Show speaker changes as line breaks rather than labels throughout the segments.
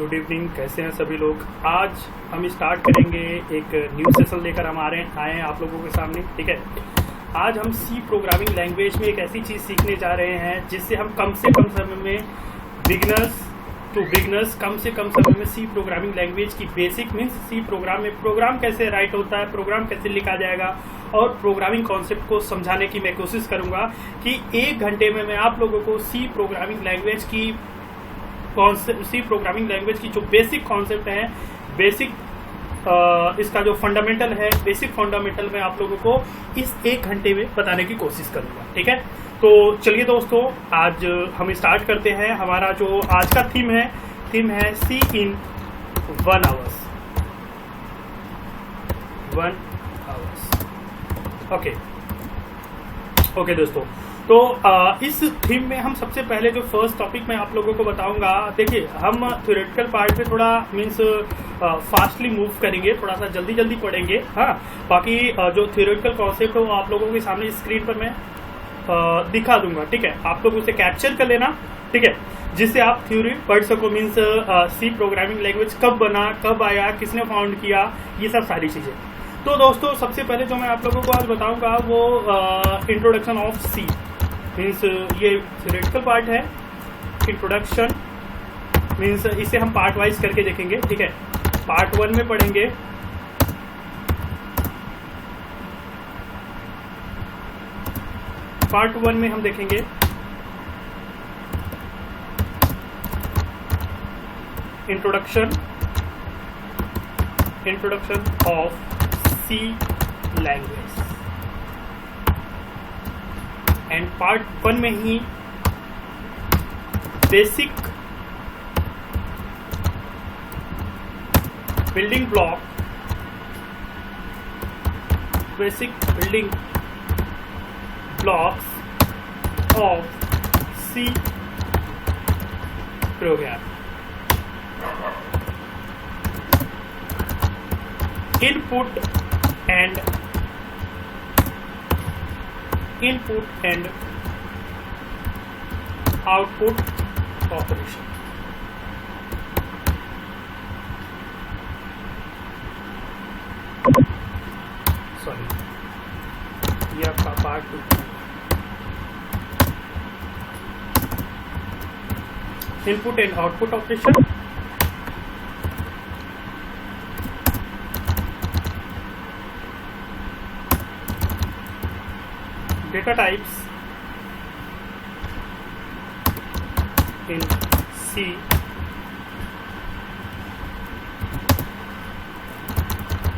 Good evening, कैसे हैं सभी लोग। आज हम स्टार्ट करेंगे एक न्यू सेशन लेकर हम आए हैं आप लोगों के सामने। ठीक है, आज हम सी प्रोग्रामिंग लैंग्वेज में एक ऐसी चीज़ सीखने जा रहे हैं जिससे हम कम से कम समय में बिगनर्स कम से कम समय में सी प्रोग्रामिंग लैंग्वेज की बेसिक मीन्स सी प्रोग्राम में प्रोग्राम कैसे राइट होता है, प्रोग्राम कैसे लिखा जाएगा और प्रोग्रामिंग कॉन्सेप्ट को समझाने की मैं कोशिश करूंगा कि 1 घंटे में मैं आप लोगों को सी प्रोग्रामिंग लैंग्वेज की जो बेसिक कॉन्सेप्ट है, बेसिक इसका जो फंडामेंटल है, बेसिक फंडामेंटल मैं आप लोगों को इस 1 घंटे में बताने की कोशिश करूंगा। ठीक है, तो चलिए दोस्तों, आज हम स्टार्ट करते हैं। हमारा जो आज का थीम है सी इन 1 आवर्स। ओके दोस्तों, तो इस थीम में हम सबसे पहले जो फर्स्ट टॉपिक मैं आप लोगों को बताऊंगा, देखिए हम थ्योरेटिकल पार्ट पे थोड़ा मीन्स फास्टली मूव करेंगे, थोड़ा सा जल्दी पढ़ेंगे। हाँ, बाकी जो थ्योरेटिकल कॉन्सेप्ट है वो आप लोगों के सामने स्क्रीन पर मैं दिखा दूंगा। ठीक है, आप लोग उसे कैप्चर कर लेना। ठीक है, जिससे आप थ्योरी पढ़ सको, मीन्स सी प्रोग्रामिंग लैंग्वेज कब बना, कब आया, किसने फाउंड किया, ये सब सारी चीजें। तो दोस्तों, सबसे पहले जो मैं आप लोगों को आज बताऊंगा वो इंट्रोडक्शन ऑफ सी मीन्स ये थ्योरेटिकल पार्ट है। इंट्रोडक्शन मीन्स इसे हम पार्ट वाइज करके देखेंगे। ठीक है, पार्ट 1 में पढ़ेंगे पार्ट 1 में हम देखेंगे introduction of C language, and part 1 में ही basic building blocks of C program. Input and output operation. Sorry, ये आपका part 2। Input and output operation, data types in C,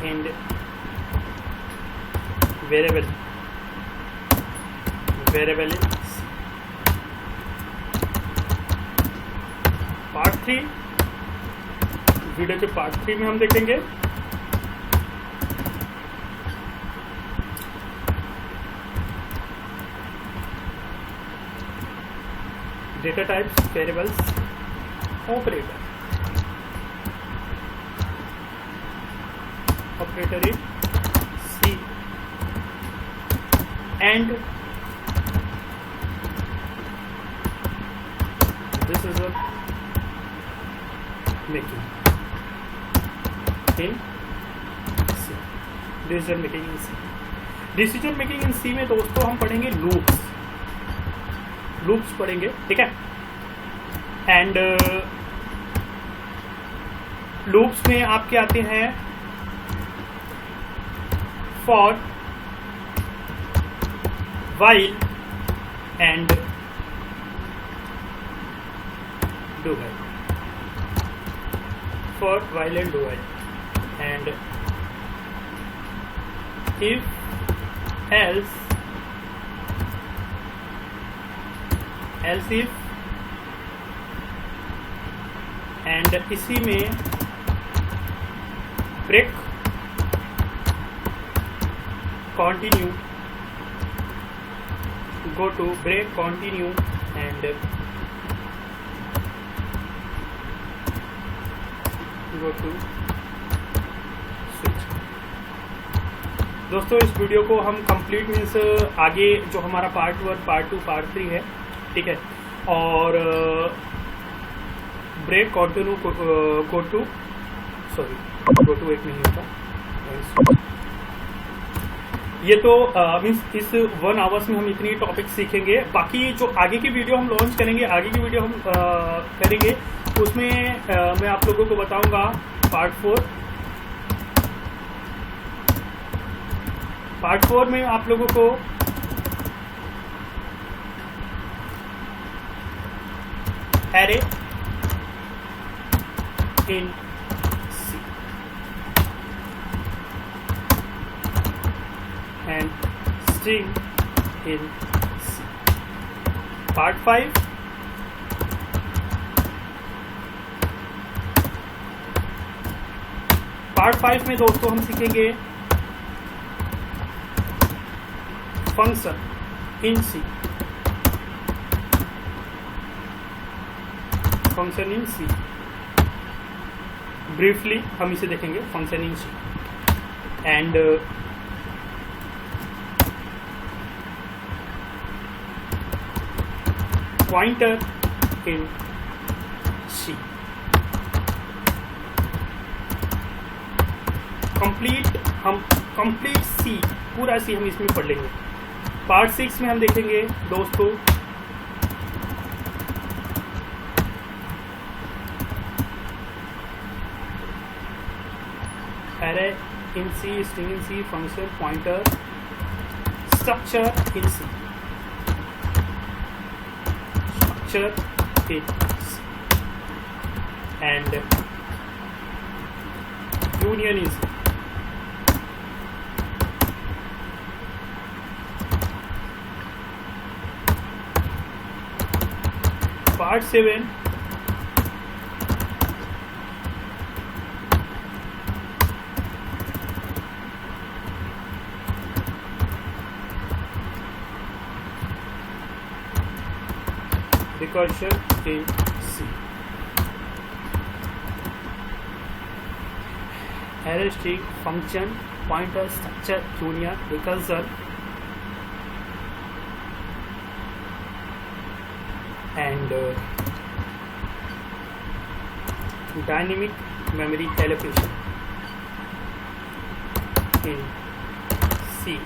and variable in C. Part 3 video के part 3 में हम देखेंगे data types, variables, operator in C, and decision making in C में दोस्तों हम पढ़ेंगे लूप्स पढ़ेंगे। ठीक है, एंड लूप्स में आपके आते हैं for, while and do while. For, while and do while, and if, else if, and इसी में break, continue, go to break, continue and go to switch। दोस्तों, इस वीडियो को हम कंप्लीट मीन्स आगे जो हमारा पार्ट 1, पार्ट 2, पार्ट 3 है, ठीक है, और ब्रेक कंटिन्यू गो टू एक नहीं होता ये तो मीन्स इस 1 आवर्स में हम इतनी टॉपिक सीखेंगे। बाकी जो आगे की वीडियो हम लॉन्च करेंगे, आगे की वीडियो हम करेंगे उसमें मैं आप लोगों को बताऊंगा पार्ट 4 में आप लोगों को array in C and string in C. Part 5 में दोस्तों हम सीखेंगे function in C. Function in C briefly हम इसे देखेंगे, function in C and pointer in C। Complete C, पूरा C हम इसमें पढ़ लेंगे। पार्ट 6 में हम देखेंगे दोस्तों array in C, string in C, function, pointer, structure in C, and union is part 7 recursion in C। array string, function, pointer, structure, union, recursion and dynamic memory allocation in C।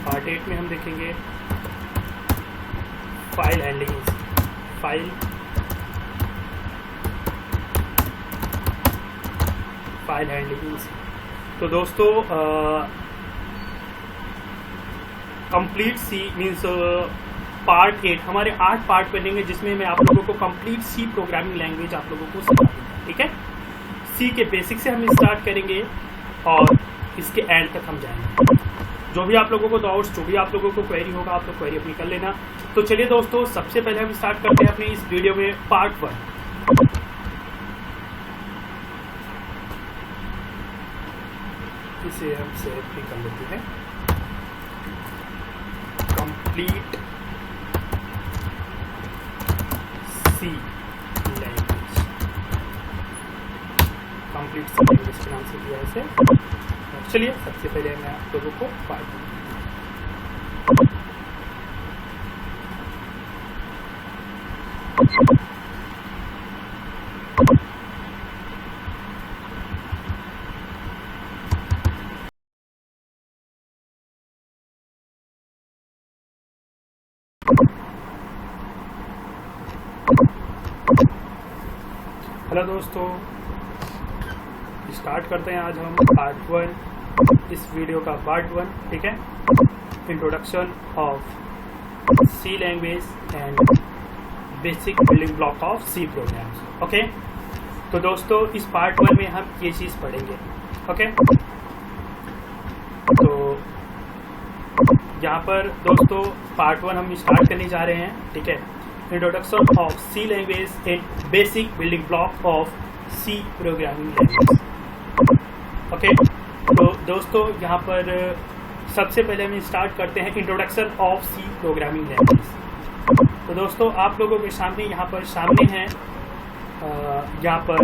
Part 8 में हम देखेंगे file handling, file handling. तो दोस्तों complete C means part 8 हमारे 8 part बनेंगे जिसमें मैं आप लोगों को कंप्लीट सी प्रोग्रामिंग लैंग्वेज आप लोगों को सिखाऊंगा। ठीक है, सी के बेसिक से हम स्टार्ट करेंगे और इसके एंड तक हम जाएंगे। जो भी आप लोगों को डाउट्स, जो भी आप लोगों को क्वेरी होगा, आप लोग क्वेरी अपनी कर लेना। तो चलिए दोस्तों, सबसे पहले हम स्टार्ट करते हैं अपनी इस वीडियो में पार्ट 1। इसे हम सेव भी कर लेते हैं, complete C language. Complete C language के नाम से दिया इसे। चलिए सबसे पहले मैं आप लोगों को पार्ट हेलो दोस्तों, स्टार्ट करते हैं आज हम पार्ट 1 इस वीडियो का पार्ट 1। ठीक है, introduction of C language and basic building block of C programs. Okay, तो दोस्तों इस पार्ट 1 में हम ये चीज पढ़ेंगे। ओके, तो यहाँ पर दोस्तों पार्ट 1 हम स्टार्ट करने जा रहे हैं। ठीक है, introduction of C language and basic building block of C programming language. Okay, तो दोस्तों यहाँ पर सबसे पहले हम स्टार्ट करते हैं introduction of C programming language. तो दोस्तों आप लोगों के सामने यहाँ पर है यहाँ पर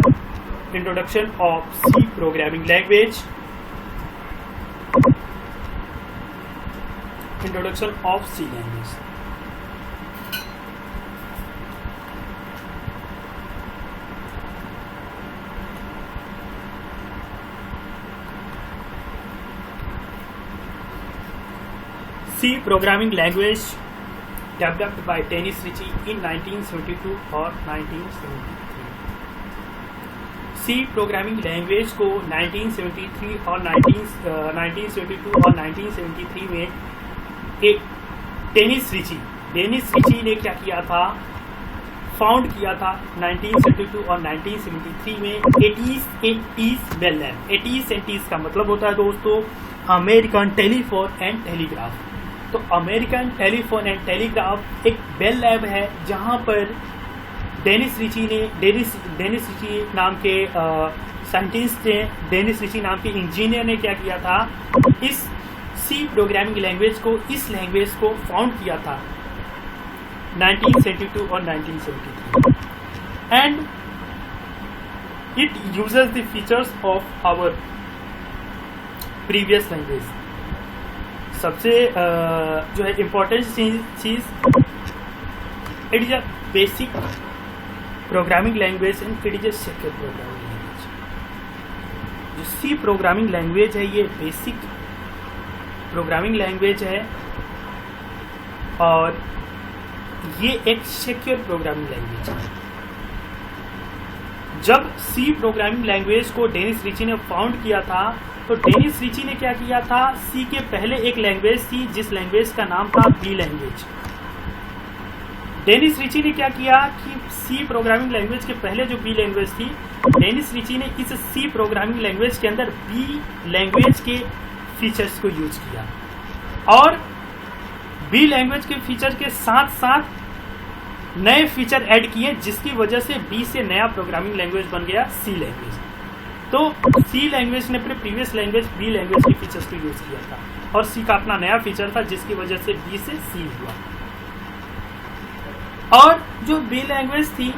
introduction of C programming language introduction of C language. C programming language developed by Dennis Ritchie in 1972 और 1973। C programming language को 1973 और 1972 और 1973 में एक डेनिस रिची ने क्या किया था, फाउंड किया था 1972 और 1973 में एटीज बेल लैब। एटीज का मतलब होता है दोस्तों अमेरिकन टेलीफोन एंड टेलीग्राफ। तो अमेरिकन टेलीफोन एंड टेलीग्राफ एक बेल लैब है जहां पर डेनिस रिची नाम के साइंटिस्ट ने, डेनिस रिची नाम के इंजीनियर ने क्या किया था, इस सी प्रोग्रामिंग लैंग्वेज को, इस लैंग्वेज को फाउंड किया था 1972 और 1973 and it uses the features of our previous language. सबसे जो है इम्पोर्टेंट चीज, it is a basic programming language and it is a secure programming language. जो सी प्रोग्रामिंग लैंग्वेज है ये बेसिक प्रोग्रामिंग लैंग्वेज है और ये एक सिक्योर प्रोग्रामिंग लैंग्वेज है। जब सी प्रोग्रामिंग लैंग्वेज को डेनिस रिची ने फाउंड किया था तो डेनिस रिची ने क्या किया था, सी के पहले एक लैंग्वेज थी जिस लैंग्वेज का नाम था बी लैंग्वेज। डेनिस रिची ने क्या किया कि सी प्रोग्रामिंग लैंग्वेज के पहले जो बी लैंग्वेज थी, डेनिस रिची ने इस सी प्रोग्रामिंग लैंग्वेज के अंदर बी लैंग्वेज के फीचर्स को यूज किया और बी लैंग्वेज के फीचर के साथ साथ नए फीचर ऐड किए जिसकी वजह से बी से नया प्रोग्रामिंग लैंग्वेज बन गया सी लैंग्वेज। तो सी लैंग्वेज ने अपने प्रीवियस लैंग्वेज बी लैंग्वेज के फीचर्स को यूज किया था और सी का अपना नया फीचर था जिसकी वजह से बी से सी हुआ। और जो बी लैंग्वेज थी,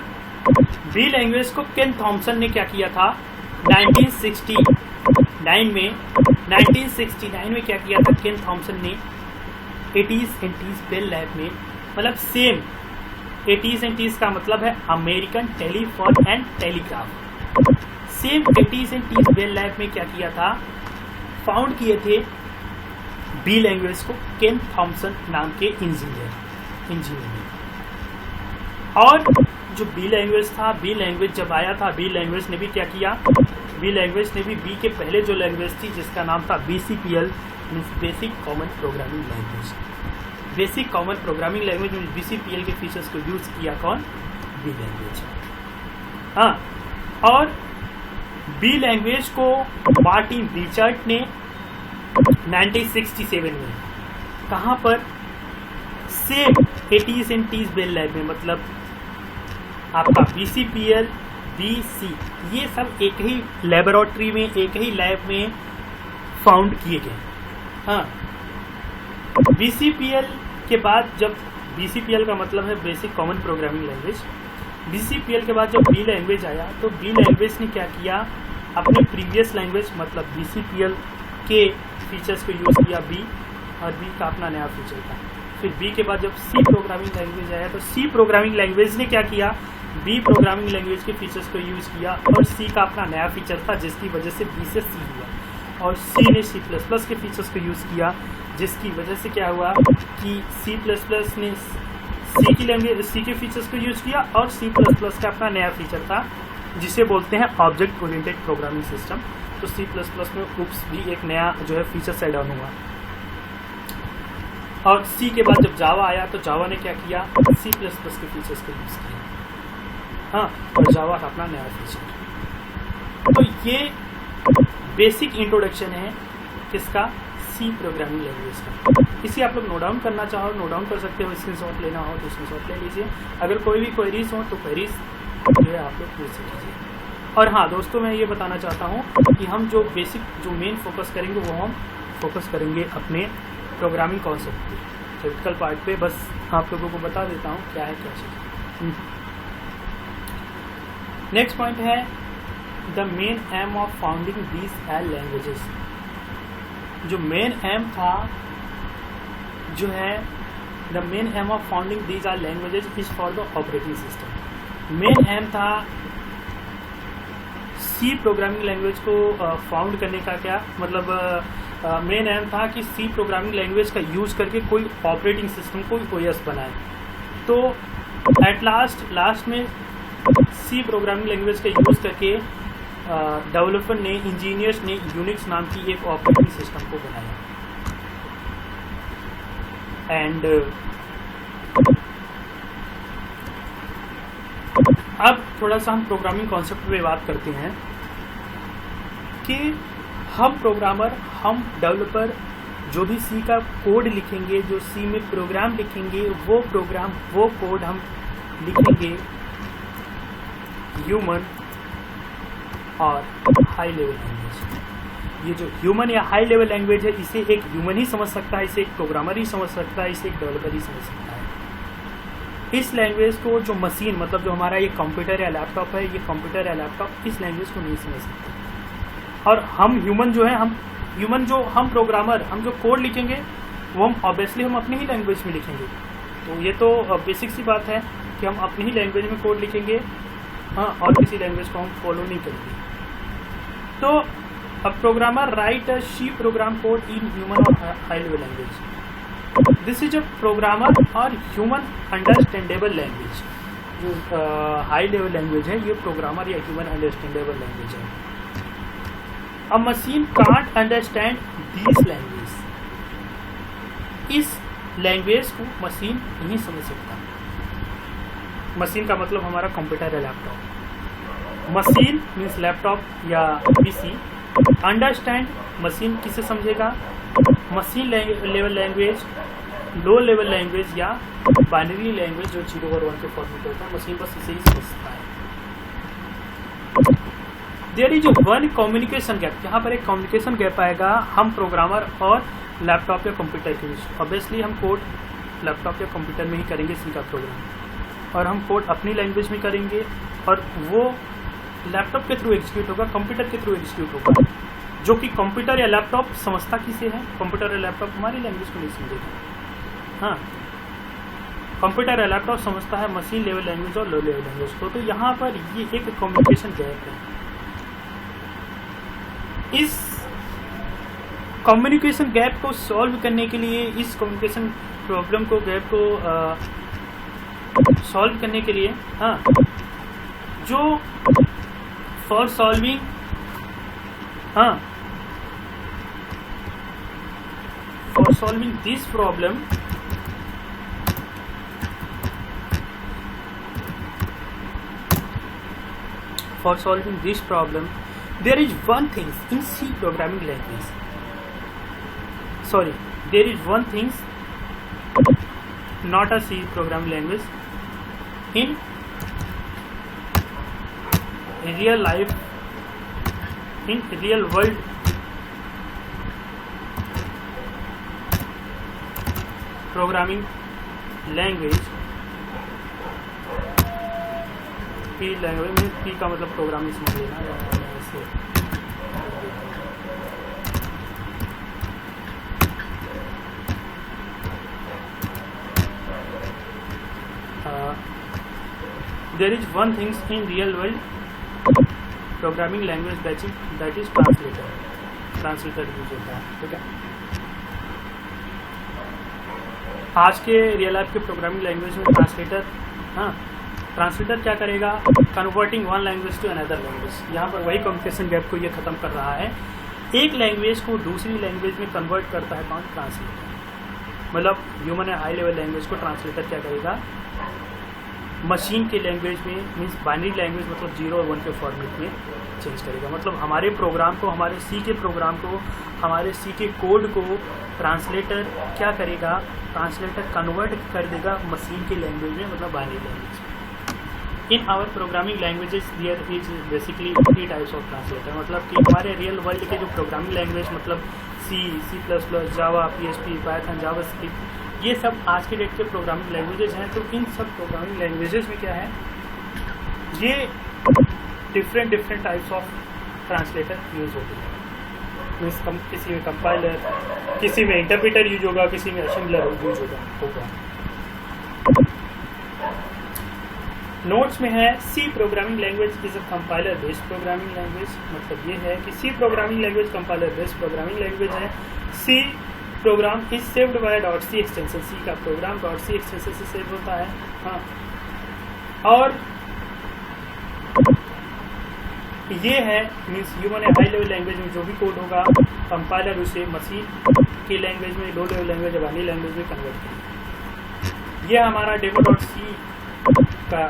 बी लैंग्वेज को केन थॉमसन ने क्या किया था 1969 में क्या किया था केन थॉमसन ने AT and T bell lab में, मतलब सेम एटीज एंड टीज का मतलब है American telephone and telegraph. Same AT and T bell lab में क्या किया था, फाउंड किए थे बी लैंग्वेज को केन थॉमसन नाम के इंजीनियर ने। और जो बी लैंग्वेज था, बी लैंग्वेज जब आया था, बी लैंग्वेज ने भी क्या किया, बी लैंग्वेज ने भी बी के पहले जो लैंग्वेज थी जिसका नाम था BCPL means basic common programming language. Basic common programming language means BCPL के फीचर्स को यूज किया कौन, बी लैंग्वेज। हाँ, और बी लैंग्वेज को मार्टिन रिचर्ड ने 1967 में, कहाँ पर, same AT and T bell lab में, मतलब आपका BCPL BC ये सब एक ही लेबोरेटरी में, एक ही लैब में फाउंड किए गए। हाँ, BCPL के बाद जब BCPL का मतलब है basic common programming language, BCPL के बाद जब बी लैंग्वेज आया तो बी लैंग्वेज ने क्या किया, अपने प्रीवियस लैंग्वेज मतलब BCPL के फीचर्स को यूज किया बी, और बी का अपना नया फीचर था। फिर बी के बाद जब सी प्रोग्रामिंग लैंग्वेज आया तो सी प्रोग्रामिंग लैंग्वेज ने क्या किया, बी प्रोग्रामिंग लैंग्वेज के फीचर्स को यूज किया और सी का अपना नया फीचर था जिसकी वजह से बी से सी हुआ। और सी ने C++ के फीचर्स को यूज किया जिसकी वजह से क्या हुआ कि C++ ने सी की लैंग्वेज, सी के फीचर्स को यूज किया और C++ का अपना नया फीचर था जिसे बोलते हैं ऑब्जेक्ट ओरिएंटेड प्रोग्रामिंग सिस्टम। तो C++ में UPS भी एक नया जो है फीचर ऐड ऑन हुआ। और सी के बाद जब जावा आया तो जावा ने क्या किया, C++ के फीचर्स को यूज किया। हाँ, और जावा का अपना नया फीचर। तो ये बेसिक इंट्रोडक्शन है किसका, सी प्रोग्रामिंग लैंग्वेज का। इसे आप लोग नोट डाउन करना चाहो नोट डाउन कर सकते हो, स्क्रीनशॉट लेना हो तो स्क्रीनशॉट ले लीजिए। अगर कोई भी क्वेरीज हो तो क्वेरीज जो है आप लोग पूछ लीजिए। और हाँ दोस्तों, मैं ये बताना चाहता हूँ कि हम जो बेसिक जो मेन फोकस करेंगे वो हम फोकस करेंगे अपने प्रोग्रामिंग कॉन्सेप्ट पे, थ्योरेटिकल पार्ट पे। बस आप लोगों को बता देता हूँ क्या है क्या चीज़। नेक्स्ट पॉइंट है the main aim of founding these all languages. जो मेन एम था जो है the main aim of founding these are languages is for the operating system. Main aim था सी प्रोग्रामिंग लैंग्वेज को फाउंड करने का, क्या मतलब मेन एम था कि सी प्रोग्रामिंग लैंग्वेज का यूज करके कोई ऑपरेटिंग सिस्टम को ओएस बनाए। तो एट लास्ट में सी प्रोग्रामिंग लैंग्वेज का यूज करके डेवलपर ने, इंजीनियर्स ने यूनिक्स नाम की एक ऑपरेटिंग सिस्टम को बनाया। एंड अब थोड़ा सा हम प्रोग्रामिंग कॉन्सेप्ट पे बात करते हैं कि हम प्रोग्रामर, हम डेवलपर जो भी सी का कोड लिखेंगे, जो सी में प्रोग्राम लिखेंगे, वो कोड हम लिखेंगे ह्यूमन और हाई लेवल लैंग्वेज। ये जो ह्यूमन या हाई लेवल लैंग्वेज है, इसे एक ह्यूमन ही समझ सकता है, इसे एक प्रोग्रामर ही समझ सकता है, इसे एक डेवलपर ही समझ सकता है। इस लैंग्वेज को जो मशीन, मतलब जो हमारा ये कंप्यूटर या लैपटॉप है, ये कंप्यूटर या लैपटॉप इस लैंग्वेज को नहीं समझ सकते। और हम ह्यूमन जो है, हम प्रोग्रामर, हम जो कोड लिखेंगे वो हम ऑब्वियसली हम अपनी ही लैंग्वेज में लिखेंगे। तो ये तो बेसिक सी बात है कि हम अपनी ही लैंग्वेज में कोड लिखेंगे, हाँ, और किसी लैंग्वेज को हम फॉलो नहीं करेंगे। तो अब programmer write a C program code in human और high level language. This is a programmer और ह्यूमन अंडरस्टैंडेबल लैंग्वेज। जो हाई लेवल लैंग्वेज है, ये प्रोग्रामर या ह्यूमन अंडरस्टैंडेबल लैंग्वेज है। A machine can't understand this language. इस language को machine नहीं समझ सकता। मशीन का मतलब हमारा कंप्यूटर या लैपटॉप। मशीन मीन्स लैपटॉप या पीसी। अंडरस्टैंड, मशीन किसे समझेगा? Machine level language, low level language या बाइनरी लैंग्वेज जो 0 और 1 के फॉर्मेट होता है, मशीन बस इसे ही समझता है। There is one communication gap. यहाँ पर एक कम्युनिकेशन गैप आएगा हम प्रोग्रामर और लैपटॉप या कंप्यूटर के बीच। ऑब्वियसली हम कोड लैपटॉप या कंप्यूटर में ही करेंगे सी का प्रोग्राम, और हम कोड अपनी लैंग्वेज में करेंगे, और वो लैपटॉप के थ्रू एग्जीक्यूट होगा, कंप्यूटर के थ्रू एग्जीक्यूट होगा। जो कि कंप्यूटर या लैपटॉप समझता किसे है? कंप्यूटर या लैपटॉप हमारी लैंग्वेज को नहीं समझेगा। हाँ, कंप्यूटर या लैपटॉप समझता है मशीन लेवल लैंग्वेज और लो लेवल लैंग्वेज को। तो यहाँ पर ये एक कम्युनिकेशन गैप है। इस कम्युनिकेशन गैप को सॉल्व करने के लिए, इस कम्युनिकेशन प्रॉब्लम को, गैप को सॉल्व करने के लिए, हाँ, जो फॉर सॉल्विंग, हाँ, for solving this problem, for solving this problem, there is one thing in C programming language. Sorry, there is one thing, not a C programming language, in real life, in real world programming language, P language में, P का मतलब programming समझ लेना ऐसे। There is one things in real world programming language that is translator use होता है। ठीक है, आज के रियल लाइफ के प्रोग्रामिंग लैंग्वेज में ट्रांसलेटर, हाँ, ट्रांसलेटर क्या करेगा? Converting one language to another language. यहाँ पर वही कम्युनिकेशन गैप को ये खत्म कर रहा है। एक लैंग्वेज को दूसरी लैंग्वेज में कन्वर्ट करता है कौन? ट्रांसलेटर। मतलब ह्यूमन या हाई लेवल लैंग्वेज को ट्रांसलेटर क्या करेगा? मशीन के लैंग्वेज में, मीन्स बाइनरी लैंग्वेज, मतलब 0 और 1 के फॉर्मेट में चेंज करेगा। मतलब हमारे प्रोग्राम को, हमारे सी के प्रोग्राम को, हमारे सी के कोड को ट्रांसलेटर क्या करेगा? ट्रांसलेटर कन्वर्ट कर देगा मशीन की लैंग्वेज में, मतलब बाइनरी लैंग्वेज में। In our programming languages there is basically 3 types of translator. मतलब कि हमारे रियल वर्ल्ड के जो प्रोग्रामिंग लैंग्वेज, मतलब सी, C++, जावा, PHP, पाइथन, जावास्क्रिप्ट, ये सब आज के डेट के प्रोग्रामिंग लैंग्वेजेस हैं। तो इन सब प्रोग्रामिंग लैंग्वेजेस में क्या है? ये different types of translator use होते हैं। मीन्स किसी में कंपाइलर, किसी में इंटरप्रेटर यूज होगा, किसी में असेंबलर यूज होगा। नोट्स में है C programming language is a compiler based programming language. मतलब ये है कि C programming language compiler based programming language है। C program is saved by .c extension. C का प्रोग्राम .c एक्सटेंशन से सेव होता है। हाँ, और ये है means human high level language में जो भी कोड होगा कंपाइलर उसे मशीन की लैंग्वेज में, लो लेवल लैंग्वेज वाली लैंग्वेज में कन्वर्ट करेगा। ये हमारा demo.c का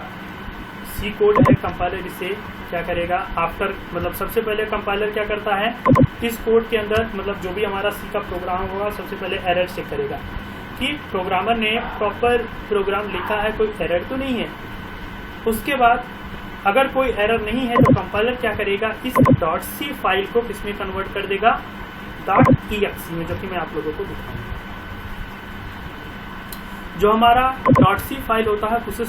सी कोड है। कंपाइलर इसे क्या करेगा, आफ्टर मतलब सबसे पहले कंपाइलर क्या करता है, इस कोड के अंदर मतलब जो भी हमारा सी का प्रोग्राम होगा सबसे पहले एरर चेक करेगा कि प्रोग्रामर ने प्रॉपर प्रोग्राम लिखा है, कोई एरर तो नहीं है। उसके बाद अगर कोई एरर नहीं है तो कंपाइलर क्या करेगा, इस .c फाइल को किसमें कन्वर्ट कर देगा, .exe में, जो कि मैं आप लोगों को दिखाऊंगा। जो हमारा .c फाइल होता है उसे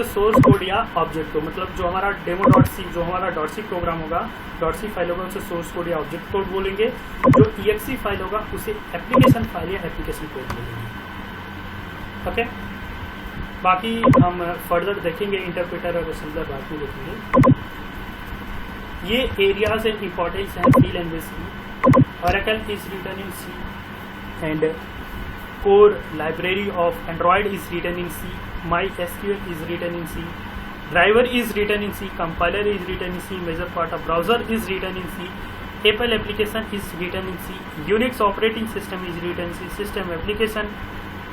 सोर्स कोड या ऑब्जेक्ट को, मतलब जो हमारा demo.c जो हमारा .c प्रोग्राम होगा, .c फाइल होगा उसे सोर्स कोड या ऑब्जेक्ट कोड बोलेंगे। जो exe फाइल होगा उसे एप्लीकेशन फाइल या एप्लीकेशन कोड बोलेंगे। ओके, बाकी हम फर्दर देखेंगे, इंटरप्रेटर और असेंबलर बाद में देखेंगे। ये एरियाज एंड इम्पोर्टेंस है सी लैंग्वेज की। Oracle is written in C and core library of Android is written in C. MySQL is written in C. Driver is written in C. Compiler is written in C. Major part of browser is written in C. Apple application is written in C. Unix operating system is written in C. System application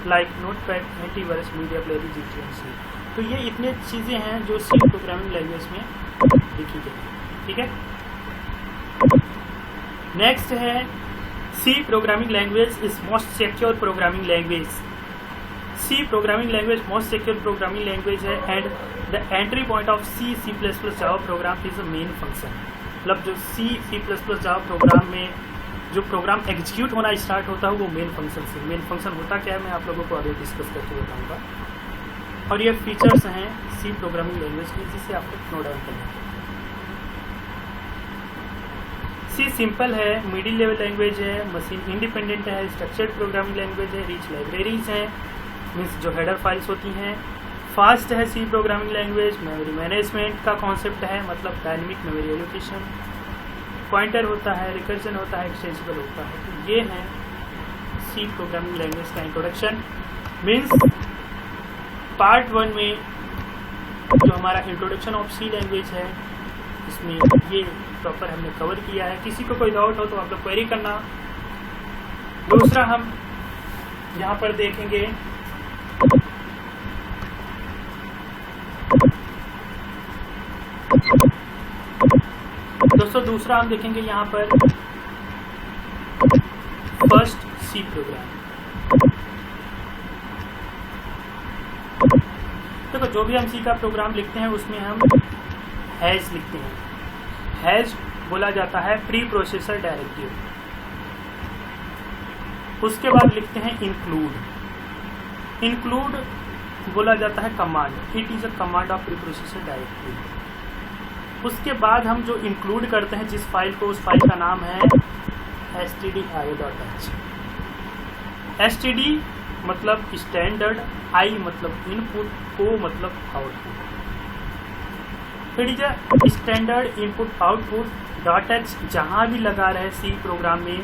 like Notepad, antivirus, media player is written in C. तो ये इतने चीज़ें हैं जो C programming language में लिखी गई है। ठीक है, नेक्स्ट है C programming language is most secure programming language. C programming language most secure programming language है and the entry point of C++ Java program is a main function. मतलब जो C++ जावा प्रोग्राम में जो program execute होना start होता है वो main function से। मेन फंक्शन होता क्या है मैं आप लोगों को आगे डिस्कस करके बताऊंगा। और ये फीचर्स हैं सी प्रोग्रामिंग लैंग्वेज के जिसे आपको नोट डाउन करना है। सी सिंपल है, मिडिल लेवल लैंग्वेज है, मशीन इंडिपेंडेंट है, स्ट्रक्चर्ड प्रोग्रामिंग लैंग्वेज है, रिच लाइब्रेरीज हैं मीन्स जो हेडर फाइल्स होती हैं। फास्ट है C programming language. Memory management का कॉन्सेप्ट है, मतलब डायनेमिक मेमोरी एलोकेशन, पॉइंटर होता है, रिकर्जन होता है, एक्सटेंसिबल होता है। तो ये है सी प्रोग्रामिंग लैंग्वेज का इंट्रोडक्शन। मीन्स पार्ट 1 में जो हमारा इंट्रोडक्शन ऑफ सी लैंग्वेज है इसमें ये प्रॉपर हमने कवर किया है। किसी को कोई डाउट हो तो आप लोग क्वेरी करना। दूसरा हम यहाँ पर देखेंगे दोस्तों, दूसरा हम देखेंगे यहाँ पर फर्स्ट सी प्रोग्राम। देखो जो भी हम सी का प्रोग्राम लिखते हैं उसमें हम हैश लिखते हैं। हैश बोला जाता है प्री प्रोसेसर डायरेक्टिव। उसके बाद लिखते हैं इंक्लूड। इंक्लूड बोला जाता है command. It is a command of pre processor directive. उसके बाद हम जो इंक्लूड करते हैं जिस फाइल को, उस फाइल का नाम है stdio.h। std मतलब स्टैंडर्ड, आई मतलब इनपुट, ओ मतलब आउटपुट। फिर जो स्टैंडर्ड इनपुट आउटपुट .h जहाँ भी लगा रहे सी प्रोग्राम में,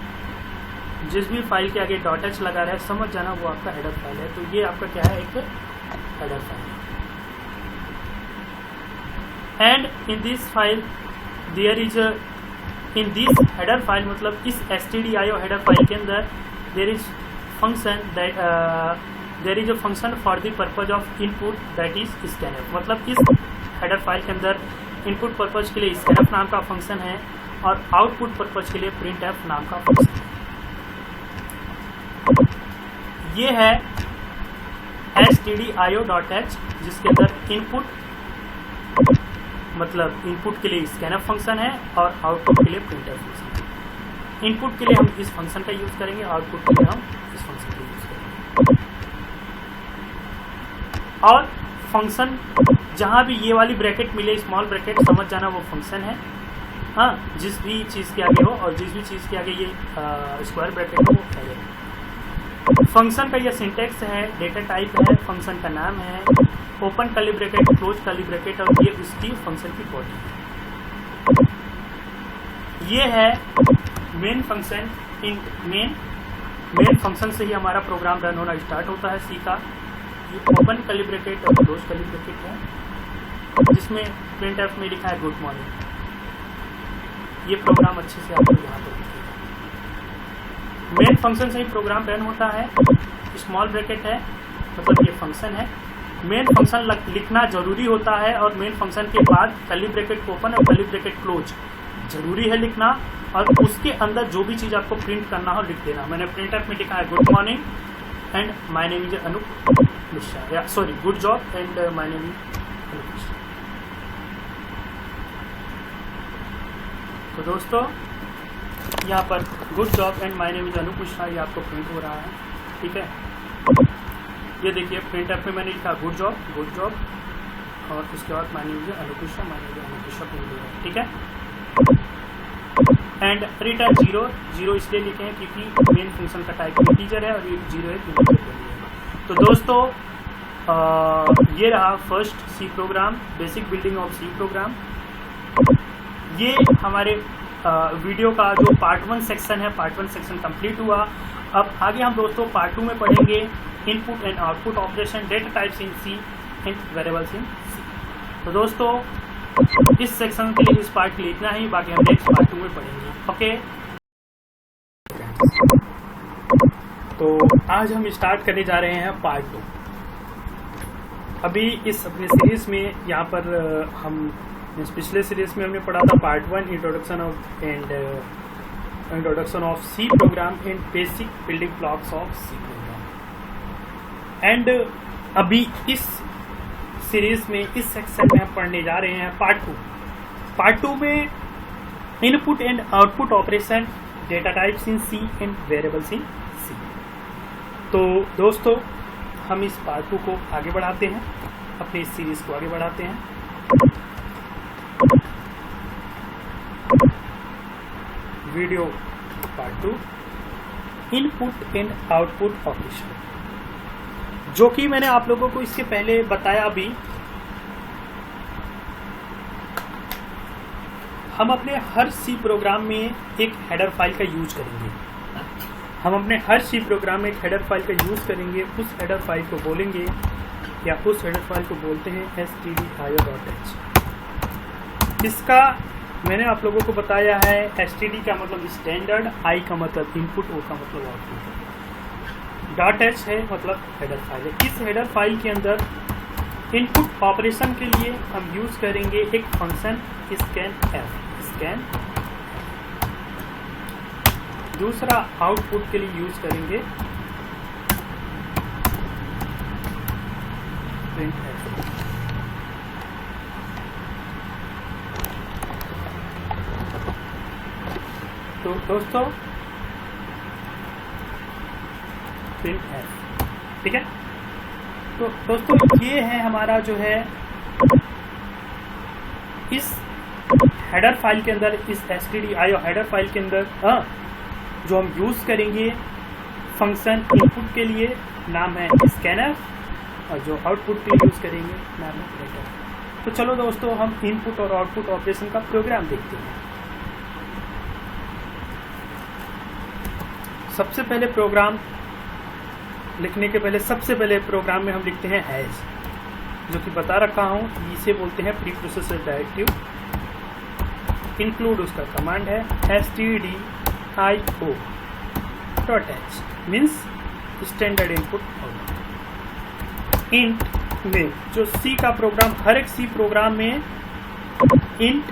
जिस भी फाइल के आगे .h लगा रहे समझ जाना वो आपका हेडर फाइल है। तो ये आपका क्या है, एक header file. And in this file there is in this header file, मतलब इस stdio हेडर फाइल के अंदर there is function that there is a function for the purpose of input that is scanf. मतलब इस header file के अंदर input purpose के लिए स्कैनफ नाम का फंक्शन है और आउटपुट पर्पज के लिए प्रिंटफ नाम का फंक्शन है। ये है stdio.h जिसके अंदर इनपुट मतलब इनपुट के लिए स्कैनफ फंक्शन है और आउटपुट के लिए प्रिंटफ फंक्शन है। इनपुट के लिए हम इस फंक्शन का यूज करेंगे, आउटपुट के लिए हम इस फंक्शन का यूज करेंगे। और फंक्शन जहाँ भी ये वाली ब्रैकेट मिले स्मॉल ब्रैकेट, समझ जाना वो फंक्शन है। हाँ, जिस भी चीज़ के आगे हो और जिस भी चीज़ के आगे ये स्क्वायर ब्रैकेट हो वो है। फंक्शन का ये सिंटेक्स है, डेटा टाइप है, फंक्शन का नाम है, open curly bracket, close curly bracket, और ये उसकी फंक्शन की बॉडी है। ये है मेन फंक्शन। इन मेन फंक्शन से ही हमारा प्रोग्राम रन होना स्टार्ट होता है सी का। ये ओपन कर्ली ब्रैकेट और क्लोज कर्ली ब्रैकेट है, जिसमें प्रिंटफ में लिखा है गुड मॉर्निंग। ये प्रोग्राम अच्छे से आपको यहाँ पर दिखेगा। मेन फंक्शन से ही प्रोग्राम रन होता है। स्मॉल ब्रैकेट है मतलब ये फंक्शन है। मेन फंक्शन लिखना जरूरी होता है, और मेन फंक्शन के बाद कर्ली ब्रैकेट ओपन और कर्ली ब्रैकेट क्लोज जरूरी है लिखना, और उसके अंदर जो भी चीज़ आपको प्रिंट करना हो लिख देना। मैंने प्रिंटअप में लिखा है good morning and my name is Anoop Mishra, या sorry good job and my name is Anoop Mishra. तो दोस्तों यहाँ पर good job and my name is Anoop Mishra ये आपको प्रिंट हो रहा है, ठीक है। ये देखिए प्रिंटअप में मैंने लिखा गुड जॉब, और उसके बाद my name is Anoop Mishra, print हो रहा है, ठीक है। एंड रिटर्न 0 इसलिए लिखे हैं क्योंकि मेन फंक्शन का टाइप इंटीजर है और ये 0 है इंटीजर है। तो दोस्तों ये रहा first C program, basic building of C program. ये हमारे वीडियो का जो पार्ट 1 सेक्शन है, पार्ट 1 सेक्शन कंप्लीट हुआ। अब आगे हम दोस्तों पार्ट 2 में पढ़ेंगे input and output operation, data types in C and variables in C. तो दोस्तों इस सेक्शन के लिए, इस पार्ट के लिए इतना ही, बाकी हम नेक्स्ट पार्ट 2 में पढ़ेंगे। ओके, तो आज हम स्टार्ट करने जा रहे हैं पार्ट 2। अभी इस अपने सीरीज में यहाँ पर हम पिछले सीरीज में हमने पढ़ा था part 1 introduction of C program and basic building blocks of C program. And अभी इस सीरीज में, इस सेक्शन में हम पढ़ने जा रहे हैं पार्ट 2। पार्ट 2 में input and output operation, data types in C and variables in C. तो दोस्तों हम इस पार्ट 2 को आगे बढ़ाते हैं, अपनी इस सीरीज को आगे बढ़ाते हैं। Video part 2 input and output operation, जो कि मैंने आप लोगों को इसके पहले बताया भी। हम अपने हर सी प्रोग्राम में एक हेडर फाइल का यूज करेंगे। हम अपने हर सी प्रोग्राम में एक हेडर फाइल का यूज करेंगे। उस हेडर फाइल को बोलेंगे, या उस हेडर फाइल को बोलते हैं stdio.h। इसका मैंने आप लोगों को बताया है, std का मतलब स्टैंडर्ड, i का मतलब इनपुट, o का मतलब आउटपुट, .h है मतलब हेडर फाइल है। इस हेडर फाइल के अंदर इनपुट ऑपरेशन के लिए हम यूज करेंगे एक फंक्शन स्कैन। दूसरा आउटपुट के लिए यूज करेंगे printf। तो दोस्तों printf, ठीक है। तो दोस्तों ये है हमारा जो है इस हेडर फाइल के अंदर, इस stdio हेडर फाइल के अंदर जो हम यूज करेंगे फंक्शन इनपुट के लिए नाम है scanf, और जो आउटपुट के लिए यूज करेंगे नाम है printf। तो चलो दोस्तों हम इनपुट और आउटपुट ऑपरेशन का प्रोग्राम देखते हैं। सबसे पहले प्रोग्राम लिखने के पहले सबसे पहले प्रोग्राम में हम लिखते हैं हैश, जो कि बता रखा हूँ, इसे बोलते हैं प्री प्रोसेसर डायरेक्टिव। इंक्लूड उसका कमांड है stdio.h means standard input output. Int में जो सी का प्रोग्राम, हर एक सी प्रोग्राम में इंट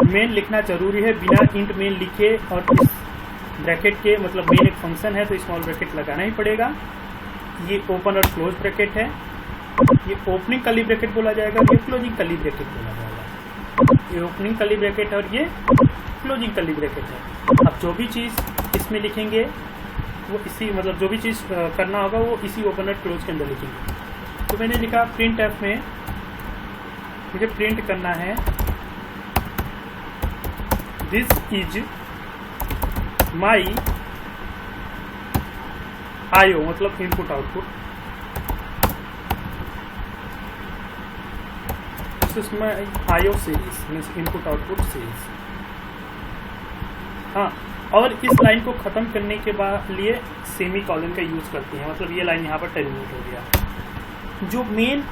मेन लिखना जरूरी है। बिना इंट मेन लिखे और इस ब्रैकेट के, मतलब मेन एक फंक्शन है तो स्मॉल ब्रैकेट लगाना ही पड़ेगा। ये ओपन और क्लोज ब्रैकेट है, ये ओपनिंग कर्ली ब्रैकेट बोला जाएगा, ये क्लोजिंग कर्ली ब्रैकेट बोला जाएगा। ये ओपनिंग कर्ली ब्रैकेट है और ये क्लोजिंग कर्ली ब्रैकेट है। अब जो भी चीज़ इसमें लिखेंगे वो इसी, मतलब जो भी चीज़ करना होगा वो इसी ओपन और क्लोज के अंदर लिखेंगे। तो मैंने लिखा printf में मुझे प्रिंट करना है दिस इज माई आईओ, मतलब इनपुट आउटपुट। इसमें IO series means input output series. हाँ, और इस लाइन को ख़त्म करने के बाद लिए सेमी कॉलन का यूज़ करते हैं, मतलब ये लाइन यहाँ पर टर्मिनेट हो गया। जो मेन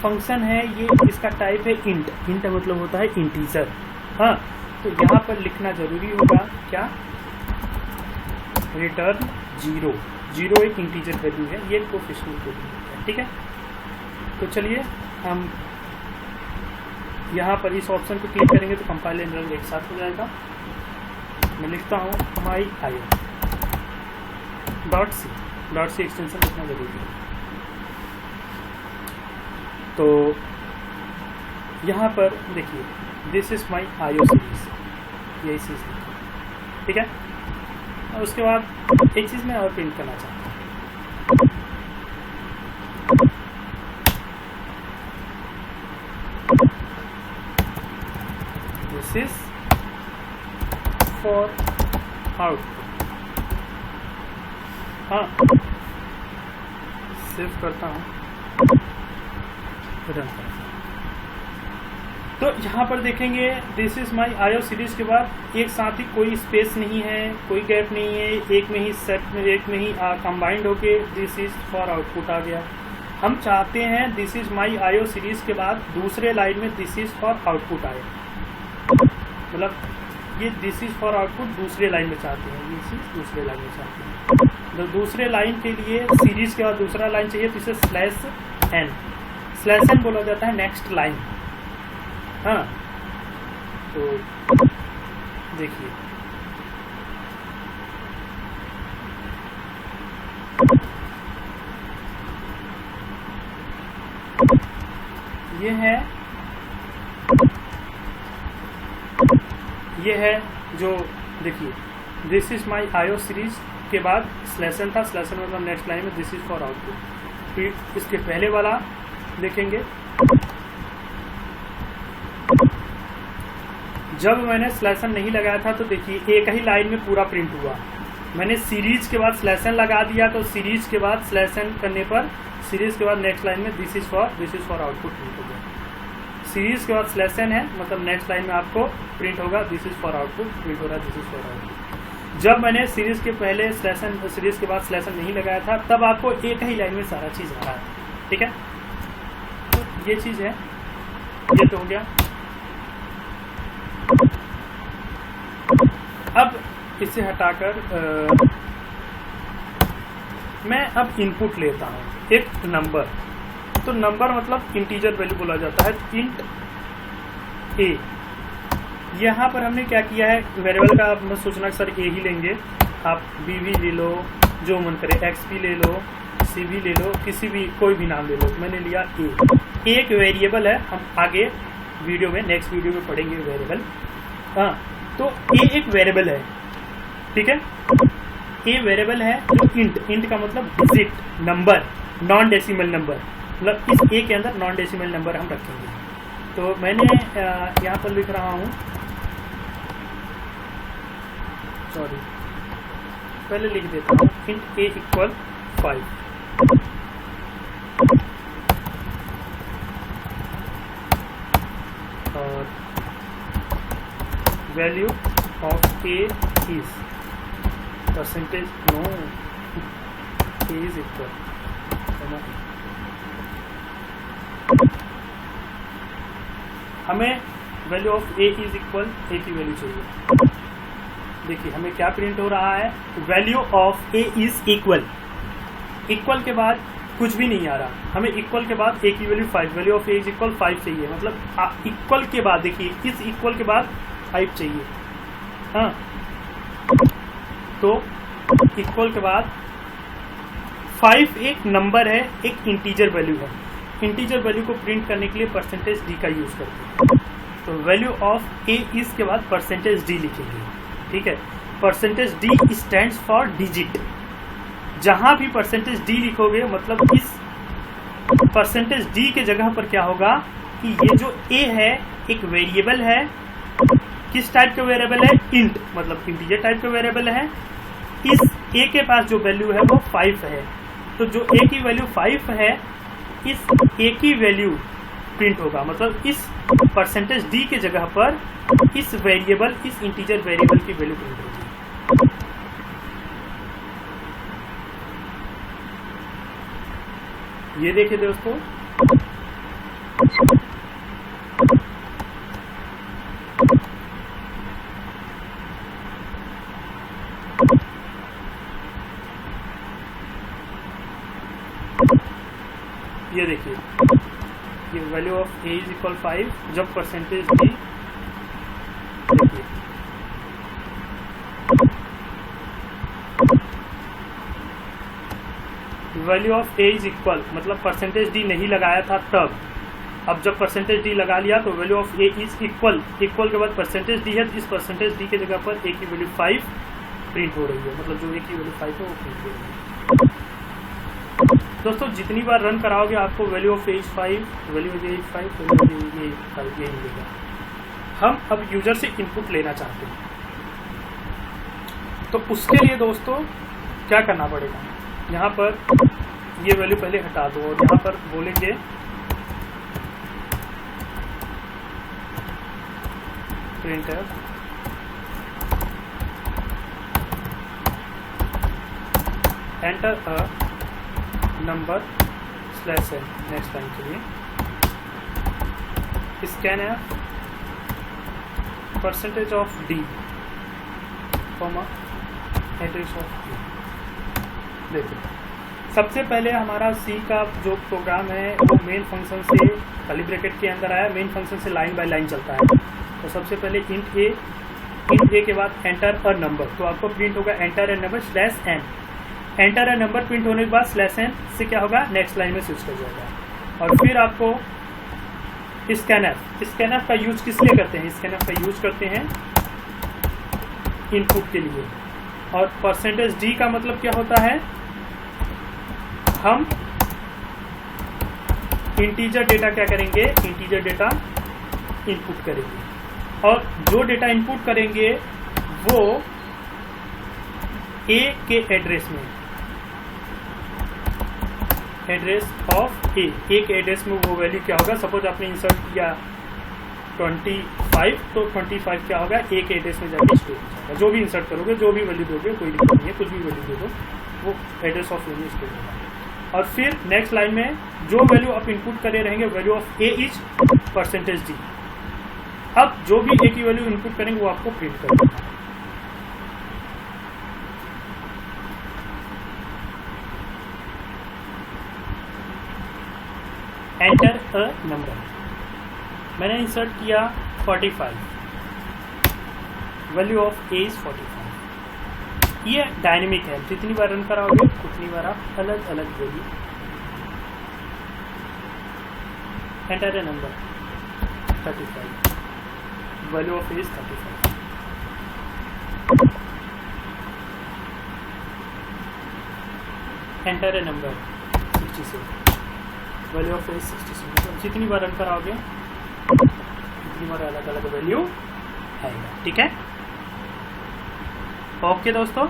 फंक्शन है ये इसका टाइप है इंट। इंट मतलब होता है इंटीजर। हाँ, तो यहाँ पर लिखना जरूरी होगा क्या, रिटर्न 0। 0 एक इंटीजर वैल्यू है, ये कोफिशिएंट वैल्यू है, ठीक है। तो चलिए हम यहाँ पर इस ऑप्शन को क्लिक करेंगे तो कंपाइल एंड रन एक साथ हो जाएगा। मैं लिखता हूँ माई आई .c एक्सटेंशन लिखना जरूरी है। तो यहाँ पर देखिए this is my IO series, यही चीज़ है, ठीक है। और उसके बाद एक चीज़ मैं और प्रिंट करना चाहता हूँ, दिस इज फॉर आउटपुट। हाँ, सेव करता हूँ, रन करता हूँ। तो यहाँ पर देखेंगे this is my IO series के बाद एक साथ ही कोई स्पेस नहीं है, कोई गैप नहीं है, एक में ही सेट में, एक में ही कंबाइंड होके दिस इज फॉर आउटपुट आ गया। हम चाहते हैं this is my IO series के बाद दूसरे लाइन में दिस इज फॉर आउटपुट आए, मतलब ये दिस इज फॉर आउटपुट दूसरे लाइन में चाहते हैं, ये चीज दूसरे लाइन में चाहते हैं। तो दूसरे लाइन के लिए सीरीज के बाद दूसरा लाइन चाहिए, तो इसे स्लैश एन बोला जाता है नेक्स्ट लाइन। हाँ, तो देखिए ये है जो देखिए this is my IO series के बाद स्लैश एन था, स्लैश एन मतलब नेक्स्ट लाइन में दिस इज फॉर आउटपुट। फिर इसके पहले वाला देखेंगे, जब मैंने स्लैश एन नहीं लगाया था तो देखिए एक ही लाइन में पूरा प्रिंट हुआ। मैंने सीरीज के बाद स्लैश एन लगा दिया तो सीरीज के बाद स्लैश एन करने पर सीरीज के बाद नेक्स्ट लाइन में this is for output print हो गया। सीरीज के बाद स्लैश एन है मतलब नेक्स्ट लाइन में आपको प्रिंट होगा this is for output, print हो रहा है दिस इज फॉर आउटपुट। जब मैंने सीरीज के पहले स्लैश एन, सीरीज के बाद स्लैश एन नहीं लगाया था तब आपको एक ही लाइन में सारा चीज आ रहा है, ठीक है। तो ये चीज है, ये तो हो गया। अब इसे हटाकर मैं अब इनपुट लेता हूँ एक नंबर। तो नंबर मतलब इंटीजर वैल्यू बोला जाता है, इंट ए। यहाँ पर हमने क्या किया है, वेरिएबल का आप सोचना सर ए ही लेंगे, आप बी भी ले लो, जो मन करे, एक्स भी ले लो, सी भी ले लो, किसी भी कोई भी नाम ले लो। मैंने लिया ए। एक वेरिएबल है, हम आगे वीडियो में नेक्स्ट वीडियो में पढ़ेंगे वेरिएबल। हाँ, तो ए एक वेरिएबल है, ठीक है। ए वेरिएबल है जो इंट का मतलब digit, number, non decimal number, मतलब इस ए के अंदर नॉन डेसिमल नंबर हम रखेंगे। तो मैंने यहाँ पर लिख रहा हूँ, सॉरी पहले लिख देता हूँ, इंट ए इक्वल 5 और value of a is percentage, no, a is equal, हमें value of a is equal, a की वैल्यू चाहिए। देखिए हमें क्या प्रिंट हो रहा है, value of a is equal. Equal के बाद कुछ भी नहीं आ रहा, हमें इक्वल के बाद ए की value 5, value of a is equal 5 चाहिए, मतलब इक्वल के बाद देखिए इस इक्वल के बाद 5 चाहिए। हाँ, तो इक्वल के बाद 5 एक नंबर है, एक इंटीजर वैल्यू है। इंटीजर वैल्यू को प्रिंट करने के लिए परसेंटेज डी का यूज करते हैं। तो वैल्यू ऑफ ए इस के बाद परसेंटेज डी लिखेंगे, ठीक है। Percentage D stands for digit. जहां भी परसेंटेज डी लिखोगे मतलब इस परसेंटेज डी के जगह पर क्या होगा, कि ये जो a है एक वेरिएबल है, किस टाइप का वेरिएबल है, इंट, मतलब इंटीजर टाइप का वेरिएबल है। इस a के पास जो वैल्यू है वो 5 है, तो जो a की वैल्यू 5 है, इस a की वैल्यू प्रिंट होगा, मतलब इस परसेंटेज d के जगह पर इस वेरिएबल, इस इंटीजर वेरिएबल की वैल्यू प्रिंट होगी। ये देखिए दोस्तों, ये देखिए, ये value of a is equal 5 जब परसेंटेज d, देखिए value of a is equal, मतलब परसेंटेज d नहीं लगाया था तब, अब जब परसेंटेज d लगा लिया तो value of a is equal, equal के बाद परसेंटेज d है, तो इस परसेंटेज d के जगह पर a की वैल्यू 5 प्रिंट हो रही है, मतलब जो a की वैल्यू 5 है वो प्रिंट हो रही है। दोस्तों जितनी बार रन कराओगे आपको value of a is 5, value of a is 5, value of a is 5 ये मिलेगा। हम अब यूजर से इनपुट लेना चाहते हैं, तो उसके लिए दोस्तों क्या करना पड़ेगा, यहाँ पर ये वैल्यू पहले हटा दो और यहाँ पर बोलेंगे printer enter a number slash n, next line के लिए scan F percentage of d comma address of d। देखो सबसे पहले हमारा C का जो प्रोग्राम है वो मेन फंक्शन से कर्ली ब्रैकेट के अंदर आया, मेन फंक्शन से लाइन बाय लाइन चलता है। तो सबसे पहले इंट a के बाद एंटर अ नंबर, तो आपको प्रिंट होगा enter a number slash n, enter a number print होने के बाद स्लैश n से क्या होगा, नेक्स्ट लाइन में स्विच कर जाएगा। और फिर आपको स्कैनएफ का यूज किस लिए करते हैं, स्कैनएफ का यूज करते हैं इनपुट के लिए। और परसेंटेज d का मतलब क्या होता है, हम इंटीजर डेटा क्या करेंगे, इंटीजर डेटा इनपुट करेंगे, और जो डेटा इनपुट करेंगे वो a के एड्रेस में, एड्रेस ऑफ a के एड्रेस में वो वैल्यू क्या होगा, सपोज आपने इंसर्ट किया 25, तो 25 क्या होगा, a के एड्रेस में जाके स्टोर हो जाएगा। जो भी इंसर्ट करोगे, जो भी वैल्यू दोगे, कोई दिक्कत नहीं है, कुछ भी वैल्यू दे दो, वो एड्रेस ऑफ a में स्टोर होगा। और फिर नेक्स्ट लाइन में जो वैल्यू आप इनपुट करे रहेंगे, value of a is percentage d। अब जो भी a की वैल्यू इनपुट करेंगे वो आपको प्रिंट कर देगा। एंटर अ नंबर, मैंने इंसर्ट किया 45, वैल्यू ऑफ a इज 45। ये डायनेमिक है, जितनी बार रन कराओगे उतनी बार आप अलग अलग value. Enter a number 35, value of a is 35। Enter a number 67, value of a is 67। जितनी बार रन कराओगे उतनी बार अलग अलग वैल्यू आएगा। ठीक है, ओके दोस्तों,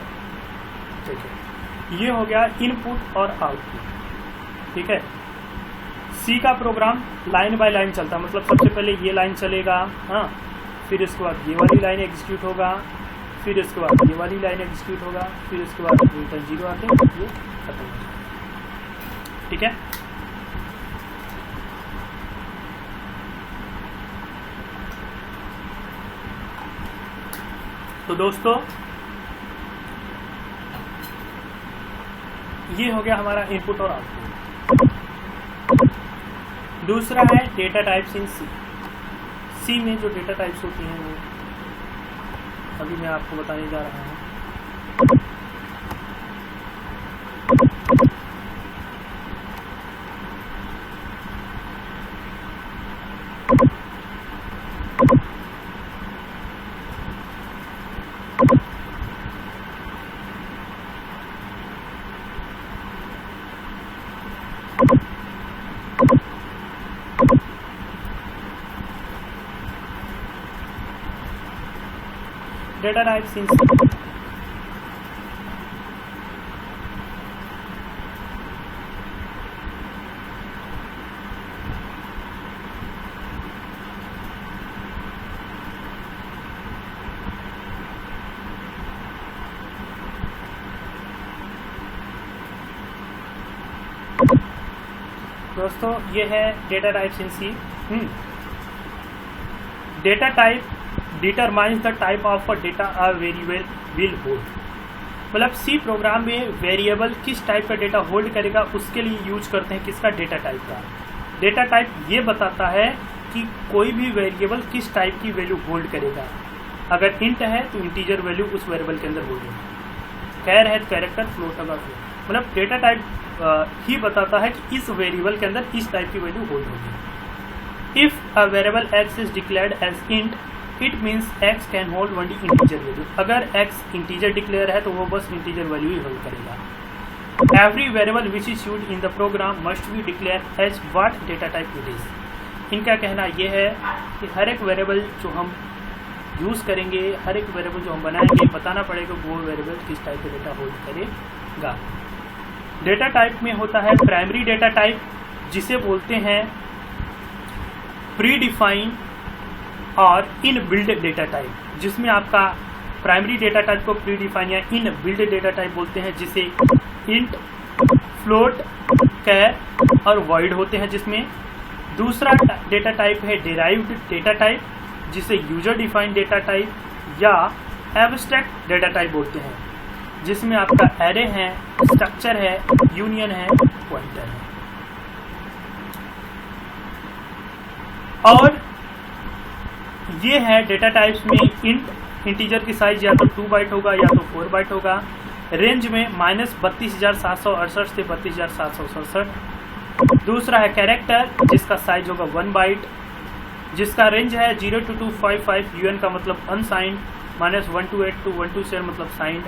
ठीक है, ये हो गया इनपुट और आउटपुट। ठीक है, सी का प्रोग्राम लाइन बाय लाइन चलता है, मतलब सबसे पहले ये लाइन चलेगा, हाँ, फिर इसके बाद ये वाली लाइन एग्जीक्यूट होगा, फिर इसके बाद ये वाली लाइन एग्जीक्यूट होगा, फिर इसके बाद रिटर्न 0 आके ये खत्म हो जाएगा। ठीक है, तो दोस्तों ये हो गया हमारा इनपुट और आउटपुट। दूसरा है डेटा टाइप्स इन सी में जो डेटा टाइप्स होती हैं वो अभी मैं आपको बताने जा रहा हूँ। Data types in C. दोस्तों ये है data types in C. Data type determines the type of a data a variable will hold. मतलब सी प्रोग्राम में वेरिएबल किस टाइप का डेटा होल्ड करेगा उसके लिए यूज करते हैं किसका, डेटा टाइप का। डेटा टाइप ये बताता है कि कोई भी वेरिएबल किस टाइप की वैल्यू होल्ड करेगा। अगर इंट है तो इंटीजर वैल्यू उस वेरिएबल के अंदर होल्ड होगी, कैर है तो कैरेक्टर, फ्लोट होगा फ्लोट। मतलब डेटा टाइप ही बताता है कि इस वेरिएबल के अंदर इस टाइप की वैल्यू होल्ड होगी। If a variable X is declared as int it means X can hold only integer value. अगर एक्स इंटीजर डिक्लेयर है तो वो बस इंटीजर वैल्यू ही होल्ड करेगा। Every variable which is used in the program must be declare as what data type it is. इनका कहना यह है कि हर एक वेरिएबल जो हम यूज़ करेंगे, हर एक वेरिएबल जो हम बनाएंगे, बताना पड़ेगा वो वेरिएबल किस टाइप का डेटा होल्ड करेगा। डेटा टाइप में होता है प्राइमरी डेटा टाइप, जिसे बोलते हैं प्री डिफाइन और इन बिल्ड डेटा टाइप, जिसमें आपका प्राइमरी डेटा टाइप को प्री डिफाइन या इन बिल्ड डेटा टाइप बोलते हैं, जिसे इंट, फ्लोट, कैर और वॉइड होते हैं जिसमें। दूसरा डेटा टाइप है डिराइव्ड डेटा टाइप, जिसे यूजर डिफाइंड डेटा टाइप या एब्स्ट्रैक्ट डेटा टाइप बोलते हैं, जिसमें आपका एरे है, स्ट्रक्चर है, यूनियन है, पॉइंटर है। और ये है डेटा टाइप्स में इंट, इंटीजर की साइज या तो 2 बाइट होगा या तो 4 बाइट होगा। रेंज में -32,768 से 32,767। दूसरा है कैरेक्टर, जिसका साइज होगा 1 बाइट, जिसका रेंज है 0 to 255, UN का मतलब अनसाइंड, -128 to 127 मतलब साइंड।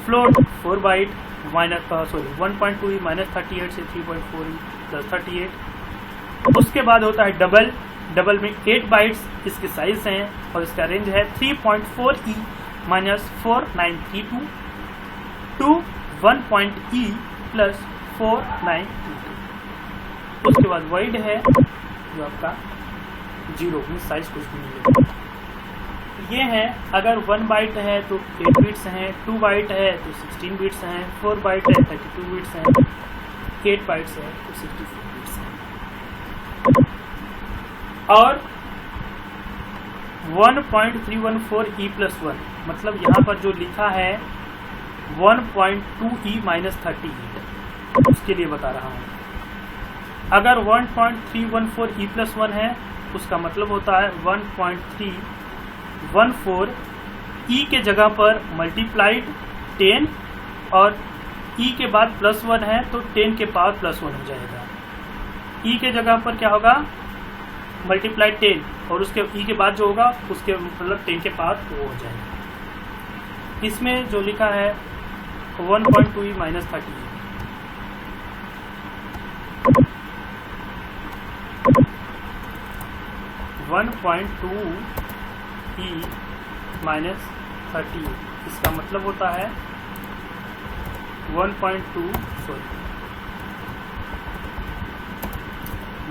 फ्लोट 4 बाइट, 1.2 -38 से 3.4 प्लस 38। उसके बाद होता है डबल, डबल में 8 बाइट्स इसके साइज हैं और इसका रेंज है 3.4E -4932 to 1.E प्लस 4922। उसके बाद वाइड है जो आपका 0 में साइज कुछ भी नहीं है। ये है अगर 1 बाइट है तो 8 बिट्स हैं, 2 बाइट है तो 16 बिट्स हैं, 4 बाइट है 32 बिट्स हैं, 8 बाइट्स है तो 64 बिट्स हैं। और 1.314E+1 मतलब यहाँ पर जो लिखा है 1.2E -38 उसके लिए बता रहा हूँ। अगर 1.314E+1 है उसका मतलब होता है 1.314 E के जगह पर मल्टीप्लाइड 10 और E के बाद +1 है तो 10 के पावर +1 हो जाएगा। E के जगह पर क्या होगा, मल्टीप्लाइड 10 और उसके E के बाद जो होगा उसके मतलब 10 के पावर 2 हो जाएगा। इसमें जो लिखा है 1.2E -38 1.2E -38 इसका मतलब होता है 1.2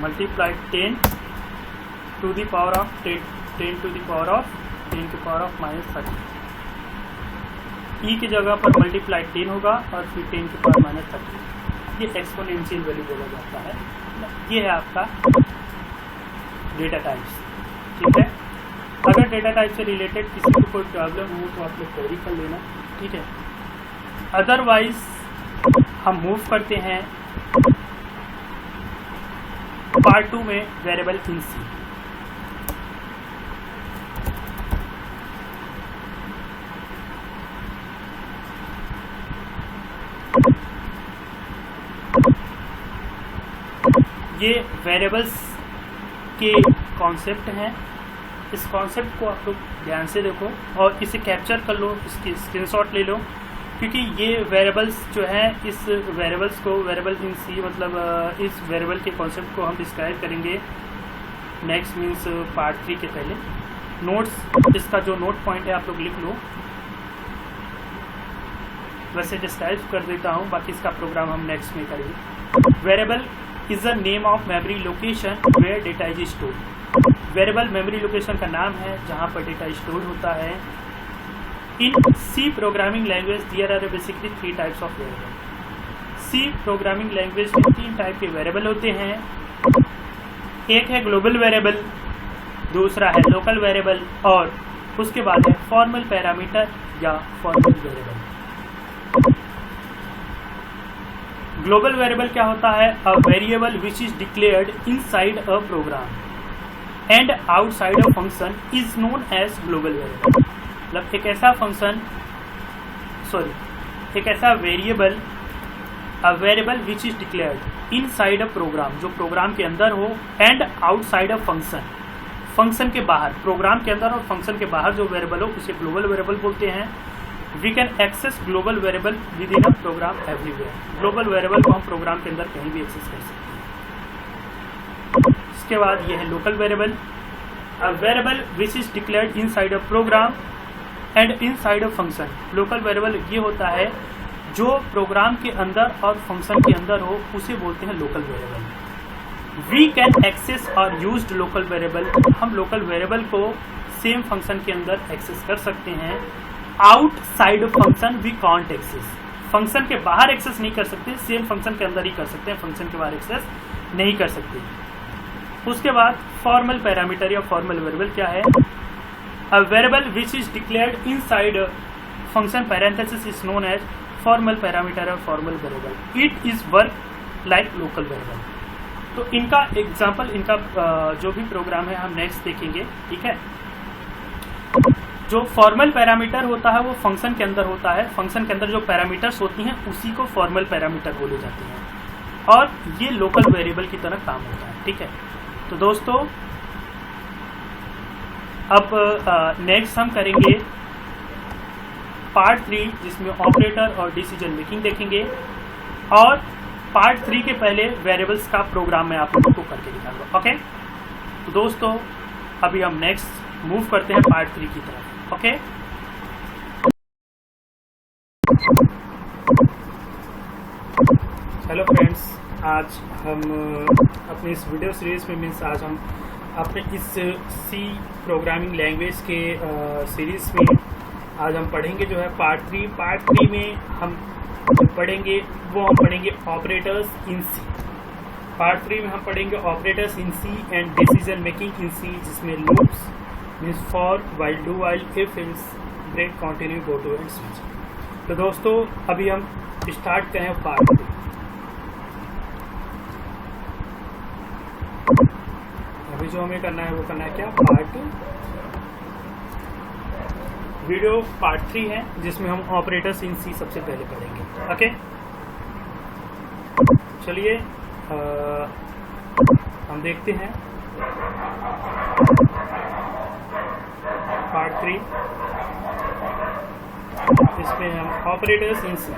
multiplied 10 to the power of 10 to the power of 10 के पावर ऑफ -30। E की जगह पर मल्टीप्लाइड 10 होगा और फिर 10 के पावर -30। ये एक्सपोनेंशियल वैल्यू बोला जाता है। ये है आपका डेटा टाइप्स। ठीक है, अगर डेटा टाइप से रिलेटेड किसी को कोई प्रॉब्लम हो तो आप लोग क्वेरी कर लेना। ठीक है, अदरवाइज हम मूव करते हैं पार्ट 2 में वेरिएबल इन सी। ये वेरिएबल्स के कॉन्सेप्ट हैं। इस कॉन्सेप्ट को आप लोग ध्यान से देखो और इसे कैप्चर कर लो, इसकी स्क्रीनशॉट ले लो, क्योंकि ये वेरिएबल्स जो हैं इस वेरिएबल्स को वेरिएबल इन सी मतलब इस वेरिएबल के कॉन्सेप्ट को हम डिस्क्राइब करेंगे नेक्स्ट मीन्स पार्ट 3 के पहले। नोट्स, इसका जो नोट पॉइंट है आप लोग लिख लो। वैसे डिस्क्राइब कर देता हूँ, बाकी इसका प्रोग्राम हम नेक्स्ट में करेंगे। Variable is the name of memory location where data is stored. Variable memory location का नाम है जहाँ पर डेटा स्टोर होता है। In C programming language there are basically 3 types of variable. C programming language में 3 टाइप के वेरिएबल होते हैं। एक है ग्लोबल वेरिएबल, दूसरा है लोकल वेरिएबल, और उसके बाद है फॉर्मल पैरामीटर या फॉर्मल वेरिएबल। ग्लोबल वेरिएबल क्या होता है? A variable which is declared inside a program and outside a function is known as global variable. मतलब एक ऐसा variable, a variable which is declared inside a program, जो program के अंदर हो, and outside a function, function के बाहर, programme के अंदर और फंक्शन के बाहर जो वेरिएबल हो उसे ग्लोबल वेरिएबल बोलते हैं। We can access global variable within a program everywhere. Global variable को हम प्रोग्राम के अंदर कहीं भी एक्सेस कर सकते हैं। इसके बाद ये है local variable, a variable which is declared inside a program and inside a function. Local variable ये होता है जो प्रोग्राम के अंदर और फंक्शन के अंदर हो, उसे बोलते हैं local variable. We can access और यूज्ड लोकल वेरिएबल, हम लोकल वेरिएबल को सेम फंक्शन के अंदर एक्सेस कर सकते हैं। Outside function we can't access, function के बाहर एक्सेस नहीं कर सकते, सेम फंक्शन के अंदर ही कर सकते हैं, फंक्शन के बाहर एक्सेस नहीं कर सकते। उसके बाद फॉर्मल पैरामीटर या फॉर्मल वेरिएबल क्या है? A variable which is declared inside function parenthesis is known as formal parameter और formal variable. It is work like local variable. तो इनका एग्जाम्पल, इनका जो भी प्रोग्राम है हम नेक्स्ट देखेंगे, ठीक है। जो फॉर्मल पैरामीटर होता है वो फंक्शन के अंदर होता है, फंक्शन के अंदर जो पैरामीटर्स होती हैं उसी को फॉर्मल पैरामीटर बोले जाते हैं, और ये लोकल वेरिएबल की तरह काम होता है, ठीक है। तो दोस्तों अब नेक्स्ट हम करेंगे पार्ट 3, जिसमें ऑपरेटर और डिसीजन मेकिंग देखेंगे, और पार्ट 3 के पहले वेरिएबल्स का प्रोग्राम मैं आप लोगों को करके दिखाऊंगा। ओके, तो दोस्तों अभी हम नेक्स्ट मूव करते हैं पार्ट 3 की तरफ। ओके, हेलो फ्रेंड्स, आज हम अपने इस वीडियो सीरीज में आज हम अपने इस सी प्रोग्रामिंग लैंग्वेज के सीरीज में आज हम पढ़ेंगे जो है पार्ट 3। पार्ट 3 में हम पढ़ेंगे ऑपरेटर्स इन सी। पार्ट 3 में हम पढ़ेंगे operators in C and decision making in C, जिसमें loops means for, while, do while, if, else, break, continue, go to and switch. तो दोस्तों अभी हम स्टार्ट करें पार्ट 3। अभी जो हमें करना है वो करना है क्या? वीडियो पार्ट 3 है, जिसमें हम ऑपरेटर्स इन सी सबसे पहले पढ़ेंगे। ओके, चलिए हम देखते हैं पार्ट 3, इसमें हम operators in C.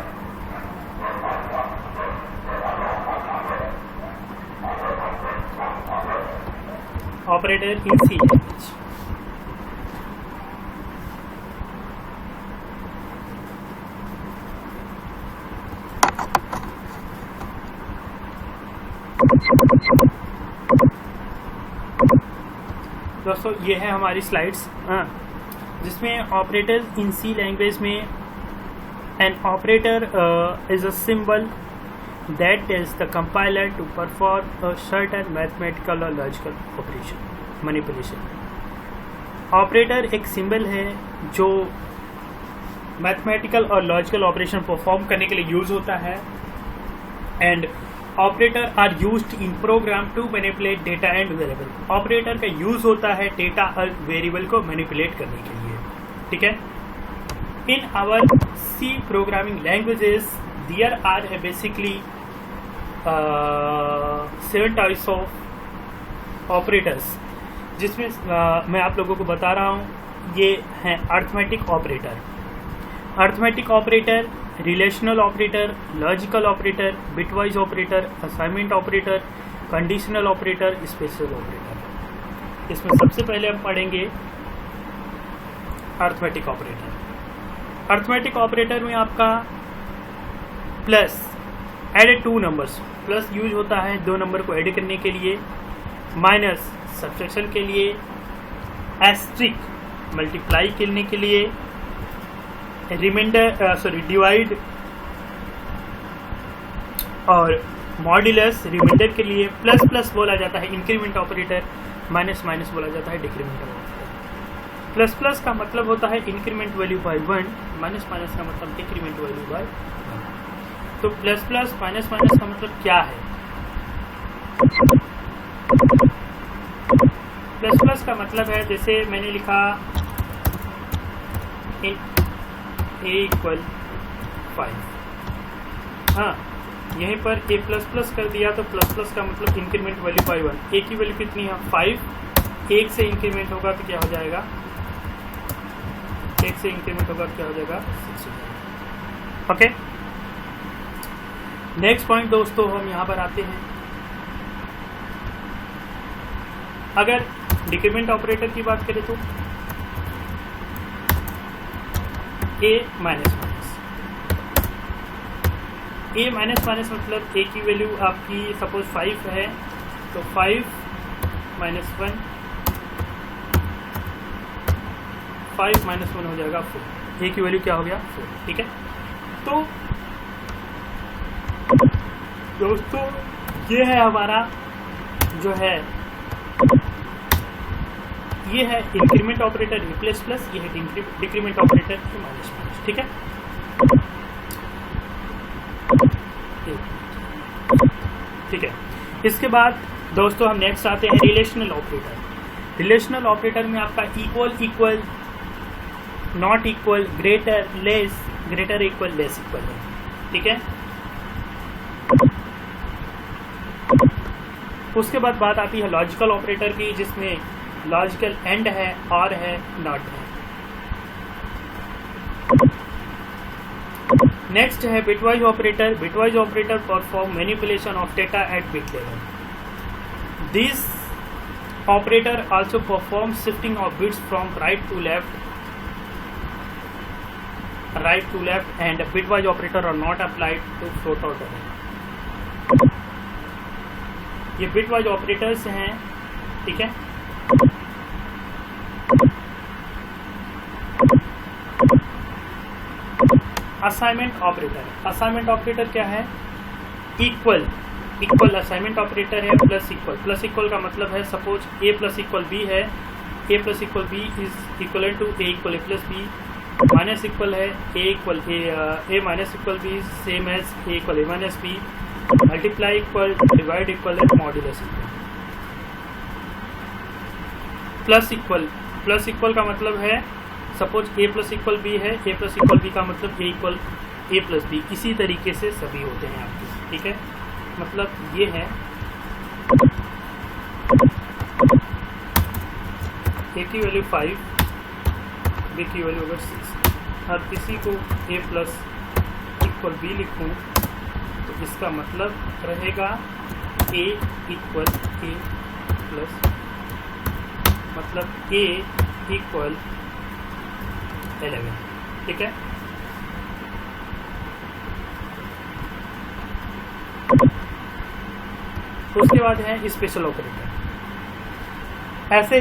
Operator in C language. दोस्तों ये है हमारी स्लाइड्स, जिसमें ऑपरेटर इन सी लैंग्वेज में an operator is a symbol that tells the compiler to perform a certain mathematical or logical operation, manipulation. Operator एक symbol है जो mathematical और लॉजिकल ऑपरेशन परफॉर्म करने के लिए यूज होता है, and operator are used in program to manipulate data and variable. Operator का यूज होता है डेटा और वेरिएबल को मैनिपुलेट करने के लिए, ठीक है। In our C programming languages there are basically 7 types of operators, जिसमें मैं आप लोगों को बता रहा हूँ। ये हैं arithmetic operator, relational operator, logical operator, bitwise operator, assignment operator, conditional operator, special operator. इसमें सबसे पहले हम पढ़ेंगे अर्थमेटिक ऑपरेटर। अर्थमेटिक ऑपरेटर में आपका plus add 2 numbers, plus use होता है 2 नंबर को ऐड करने के लिए, माइनस सब्ट्रैक्शन के लिए, एस्ट्रिक मल्टीप्लाई करने के लिए, रिमाइंडर डिवाइड और मॉड्यूलस रिमाइंडर के लिए। प्लस प्लस बोला जाता है इंक्रीमेंट ऑपरेटर, माइनस माइनस बोला जाता है डिक्रीमेंट ऑपरेटर। प्लस प्लस का मतलब होता है increment value by 1, minus minus का मतलब डिक्रीमेंट वैल्यू बाय 1। तो प्लस प्लस माइनस माइनस का मतलब क्या है? प्लस प्लस का मतलब है, जैसे मैंने लिखा a = 5, हाँ यहीं पर a प्लस प्लस कर दिया तो प्लस प्लस का मतलब इंक्रीमेंट वैल्यू बाय 1। a की वैल्यू कितनी है? 5। 1 से इंक्रीमेंट होगा तो क्या हो जाएगा? 1 से इंक्रीमेंट होगा तो क्या हो जाएगा? 6 हो जाएगा। ओके, नेक्स्ट पॉइंट दोस्तों हम यहाँ पर आते हैं। अगर डिक्रीमेंट ऑपरेटर की बात करें तो a minus minus, a minus minus मतलब a की वैल्यू आपकी सपोज 5 है तो 5 - 1, 5 - 1 हो जाएगा 4। a की वैल्यू क्या हो गया? 4। ठीक है, तो दोस्तों ये है हमारा जो है, ये है इंक्रीमेंट ऑपरेटर ए प्लस प्लस, ये है डिक्रीमेंट ऑपरेटर ए माइनस माइनस। ठीक है, ठीक है। इसके बाद दोस्तों हम नेक्स्ट आते हैं रिलेशनल ऑपरेटर। रिलेशनल ऑपरेटर में आपका equal equal, not equal, greater less, greater equal less equal है। ठीक है, उसके बाद बात आती है लॉजिकल ऑपरेटर की, जिसमें लॉजिकल एंड है, और है, नॉट है। नेक्स्ट है bitwise operator. Bitwise operator perform manipulation of data at bit level. This operator also perform shifting of bits from right to left and bitwise operator are not applied to float और double. ये bitwise operators हैं। ठीक है, assignment operator. Assignment operator क्या है? Equal equal assignment operator है। Plus equal, plus equal का मतलब है suppose a plus equal b है, a plus equal b is equal to a equal a plus b। Minus equal है a equal a minus equal b same as a equal a minus b। Multiply equal, divide equal है, modulus equal. Plus equal, plus equal का मतलब है suppose a plus equal b है, a plus equal b का मतलब a equal a plus b। इसी तरीके से सभी होते हैं आपके। ठीक है, मतलब ये है a की वैल्यू 5, b की वैल्यू अगर 6 और किसी को a प्लस इक्वल b लिखूं तो इसका मतलब रहेगा a इक्वल a प्लस, मतलब a इक्वल 11। ठीक है, उसके बाद है स्पेशल ऑपरेटर। ऐसे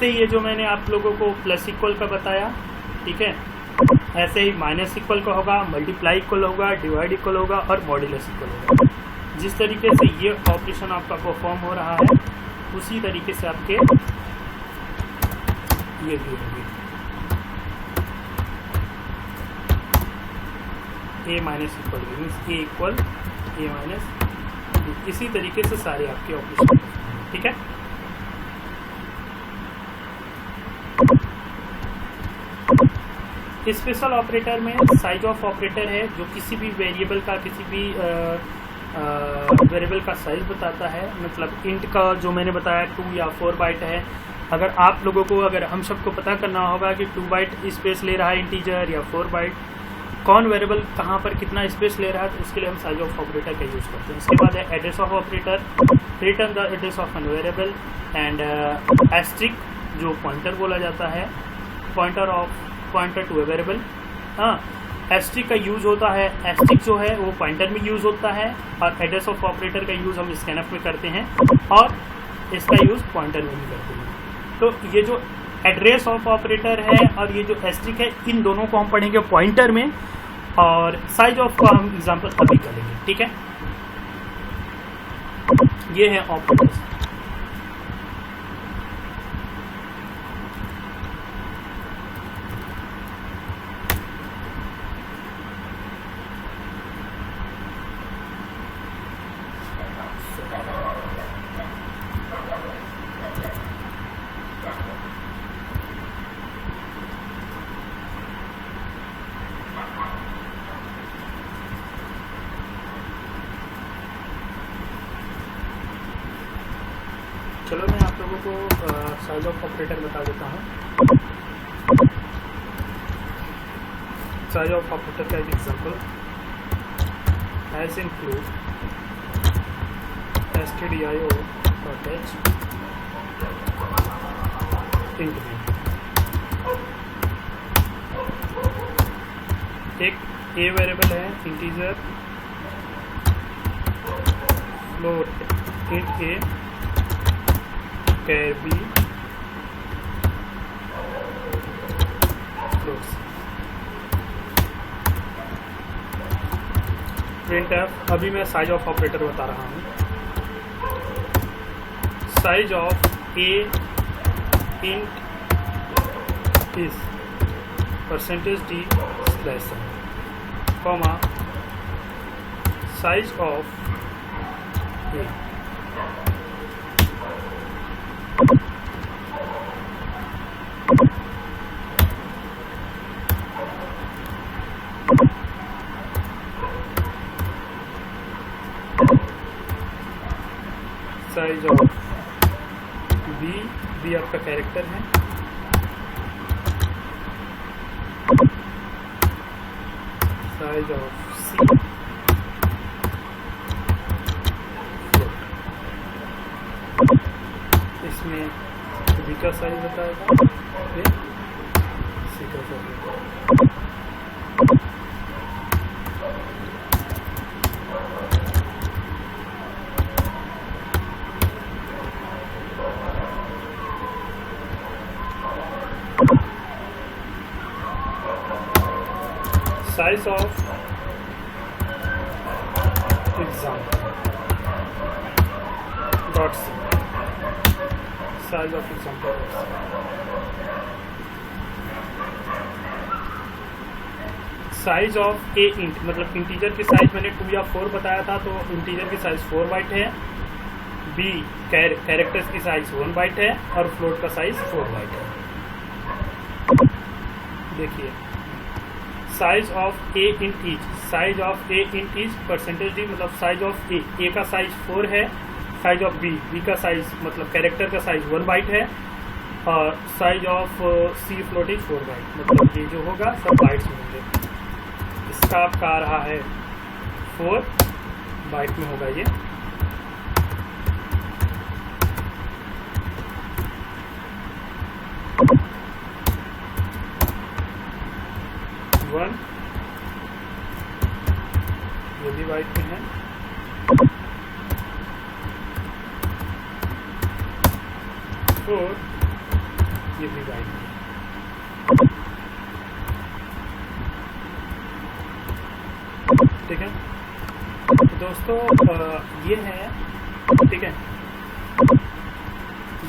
ही ये जो मैंने आप लोगों को प्लस इक्वल का बताया, ठीक है, ऐसे ही माइनस इक्वल का होगा, मल्टीप्लाई इक्वल होगा, डिवाइड इक्वल होगा और मॉड्यूलस इक्वल होगा। जिस तरीके से ये ऑपरेशन आपका परफॉर्म हो रहा है उसी तरीके से आपके ये भी होंगे। a minus equal means a equal a minus, इसी तरीके से सारे आपके ऑपरेशन। ठीक है, स्पेशल ऑपरेटर में साइज ऑफ ऑपरेटर है जो किसी भी वेरिएबल का, किसी भी वेरिएबल का साइज बताता है। मतलब इंट का जो मैंने बताया 2 या 4 बाइट है। अगर आप लोगों को, अगर हम सबको पता करना होगा कि 2 बाइट स्पेस ले रहा है इंटीजर या 4 बाइट, कौन वेरिएबल कहाँ पर कितना स्पेस ले रहा है, तो उसके लिए हम साइज ऑफ ऑपरेटर का यूज करते हैं। इसके बाद है address of operator, return the address of an variable, and asterisk जो पॉइंटर बोला जाता है, पॉइंटर टू ए वेरिएबल। हाँ, एस्ट्रिक का यूज होता है, एस्ट्रिक जो है वो पॉइंटर में यूज होता है, और एड्रेस ऑफ ऑपरेटर का यूज हम स्कैनफ में करते हैं, और इसका यूज पॉइंटर में भी करते हैं। तो ये जो एड्रेस ऑफ ऑपरेटर है और ये जो एस्ट्रिक है, इन दोनों को हम पढ़ेंगे पॉइंटर में, और साइज ऑफ का हम एग्जांपल अभी करेंगे। ठीक है, ये है ऑपरेटर्स। चलो मैं आप लोगों को साइज ऑफ ऑपरेटर बता देता हूँ। साइज ऑफ ऑपरेटर का एक example, as include stdio attach int में। एक a वेरिएबल है integer float int a char b floats printf। अभी मैं साइज ऑफ ऑपरेटर बता रहा हूँ। Size of a int is %d /n, comma size of a size of B आपका character है, साइज ऑफ सी इसमें B का साइज बताएगा, सी का size. Size of example dot c, size of example dot c। Size of A int मतलब integer की size मैंने 2 या 4 बताया था, तो इंटीजर की साइज 4 बाइट है, बी कैरेक्टर्स की साइज 1 बाइट है, और फ्लोट का साइज 4 बाइट है। देखिए size of A int each, size of A int each %d मतलब साइज ऑफ ए का साइज 4 है, साइज ऑफ बी का साइज मतलब कैरेक्टर का साइज 1 बाइट है, और size of C float is 4 byte, मतलब ये जो होगा सब बाइट्स में होंगे। इसका आपका आ रहा है 4 बाइट में होगा ये। ये भी बाइट में है, 4 ये भी बाइट में। ठीक है तो दोस्तों ये है, ठीक है,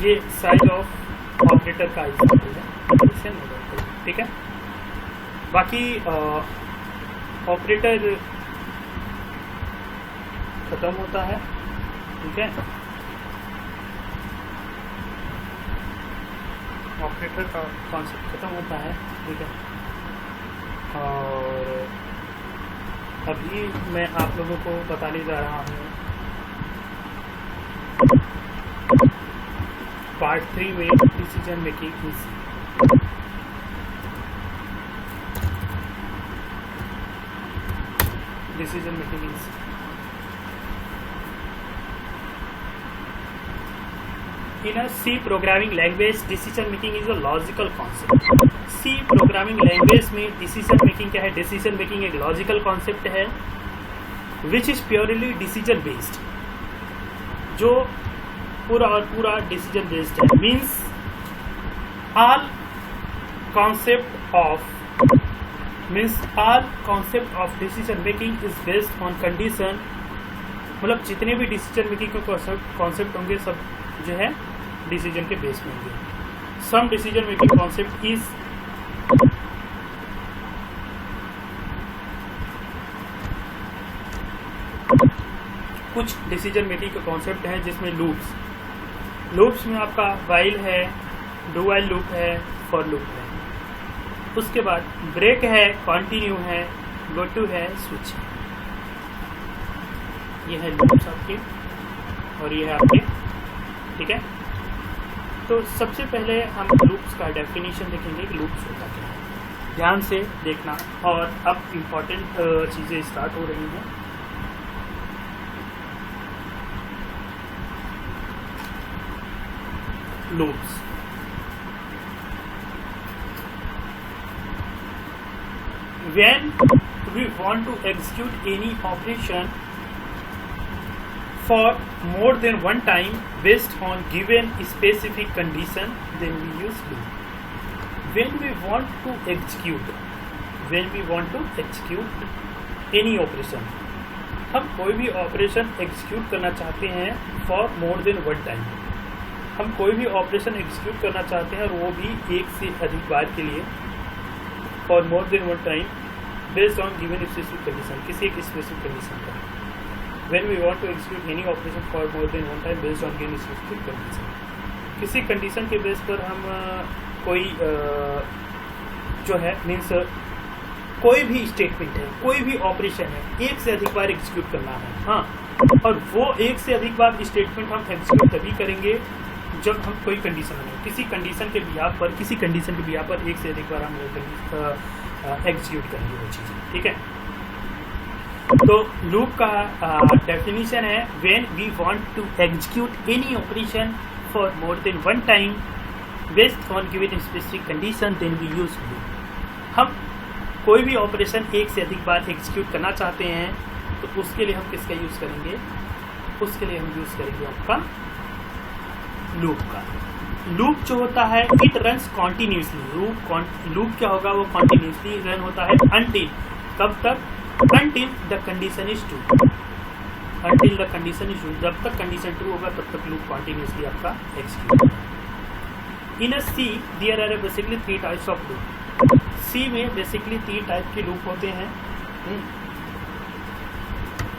ये साइज ऑफ ऑपरेटर का एग्जांपल है, ठीक है। बाकी ऑपरेटर खत्म होता है, ठीक है, ऑपरेटर का कॉन्सेप्ट खत्म होता है, ठीक है। और अभी मैं आप लोगों को बताने जा रहा हूँ पार्ट 3 में decision making easy. Decision making easy In a C programming language, decision making is a logical concept. C programming language में decision making क्या है? Decision making एक logical concept है, which is purely decision based. जो पूरा और पूरा decision based है. Means all concept of decision making is based on condition. मतलब जितने भी डिसीजन मेकिंग के कॉन्सेप्ट होंगे सब जो है डिसीजन के बेस में होंगे. Some decision making concept is कुछ डिसीजन मेकिंग के कॉन्सेप्ट है जिसमें लूप्स में आपका वाइल है, डू वाइल लूप है, फॉर लूप है. उसके बाद ब्रेक है, कंटिन्यू है, गो टू है, स्विच है. ये है लूप्स आपके और ये है आपके. ठीक है, तो सबसे पहले हम लूप्स का डेफिनेशन देखेंगे कि लूप्स होता क्या है. ध्यान से देखना. और अब इम्पॉर्टेंट चीज़ें स्टार्ट हो रही हैं. Loops when we want to execute any operation for more than one time based on given specific condition, then we use loop. When we want to execute any operation, हम कोई भी operation execute करना चाहते हैं for more than one time. हम कोई भी operation execute करना चाहते हैं और वो भी एक से अधिक बार के लिए for more than one time based on given specific condition, किसी एक स्पेसिफिक कंडीशन पर. When we want to execute any operation for more than one time based on given specific condition, किसी कंडीशन के बेस पर हम कोई जो है मीन्स कोई भी स्टेटमेंट है, कोई भी ऑपरेशन है, एक से अधिक बार एग्जीक्यूट करना है. हाँ, और वो एक से अधिक बार स्टेटमेंट हम एग्जीक्यूट तभी करेंगे जब हम कोई कंडीशन में किसी कंडीशन के बिहाफ पर एक से अधिक बार हम एग्जीक्यूट करेंगे वो चीज़. ठीक है, तो लूप का डेफिनेशन है when we want to execute any operation for more than one time based on given specific condition, then we use loop. हम कोई भी ऑपरेशन एक से अधिक बार एग्जीक्यूट करना चाहते हैं तो उसके लिए हम किसका यूज करेंगे? उसके लिए हम यूज करेंगे आपका लूप का. लूप जो होता है इट रन्स कॉन्टिन्यूसली. लूप क्या होगा? वो कॉन्टिन्यूसली रन होता है अनटिल, कब तक? Until the condition is true. जब तक कंडीशन ट्रू होगा तब तक लूप कॉन्टिन्यूसली आपका एग्जीक्यूट होगा. In a C there are basically 3 types of loop. सी में बेसिकली 3 टाइप के लूप होते हैं.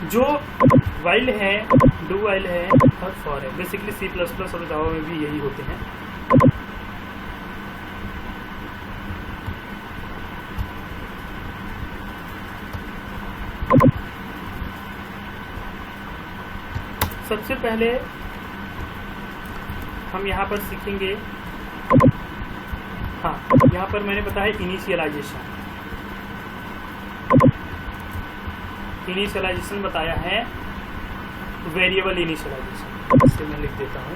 जो वाइल है, डू वाइल है और फॉर है. बेसिकली C++ और जावा में भी यही होते हैं. सबसे पहले हम यहाँ पर सीखेंगे. हाँ, यहाँ पर मैंने बताया इनिशियलाइजेशन बताया है, वेरिएबल इनिशियलाइजेशन. इससे मैं लिख देता हूँ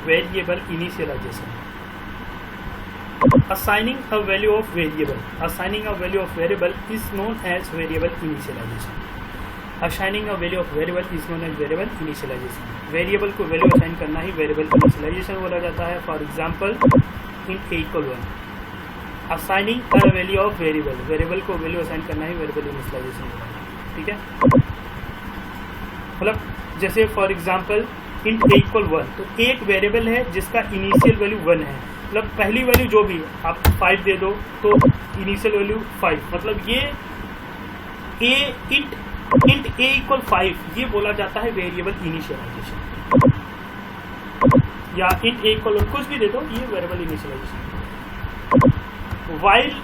variable initialization. assigning a value of variable is known as variable initialization. Assigning a value of variable is known as variable initialization. Variable को वैल्यू असाइन करना ही वेरिएबल इनिशियलाइजेशन बोला जाता है. For example int a=1, assigning a value of variable को value assign करना ही variable initialisation बोला जाता है. ठीक है, मतलब जैसे फॉर एग्जांपल int a=1, तो एक वेरिएबल है जिसका इनिशियल वैल्यू 1 है. मतलब पहली वैल्यू जो भी आप 5 दे दो तो इनिशियल वैल्यू 5. मतलब ये int a=5 ये बोला जाता है वेरिएबल इनिशियलाइजेशन. या int a=1 कुछ भी दे दो, ये वेरिएबल इनिशियलाइजेशन. वाइल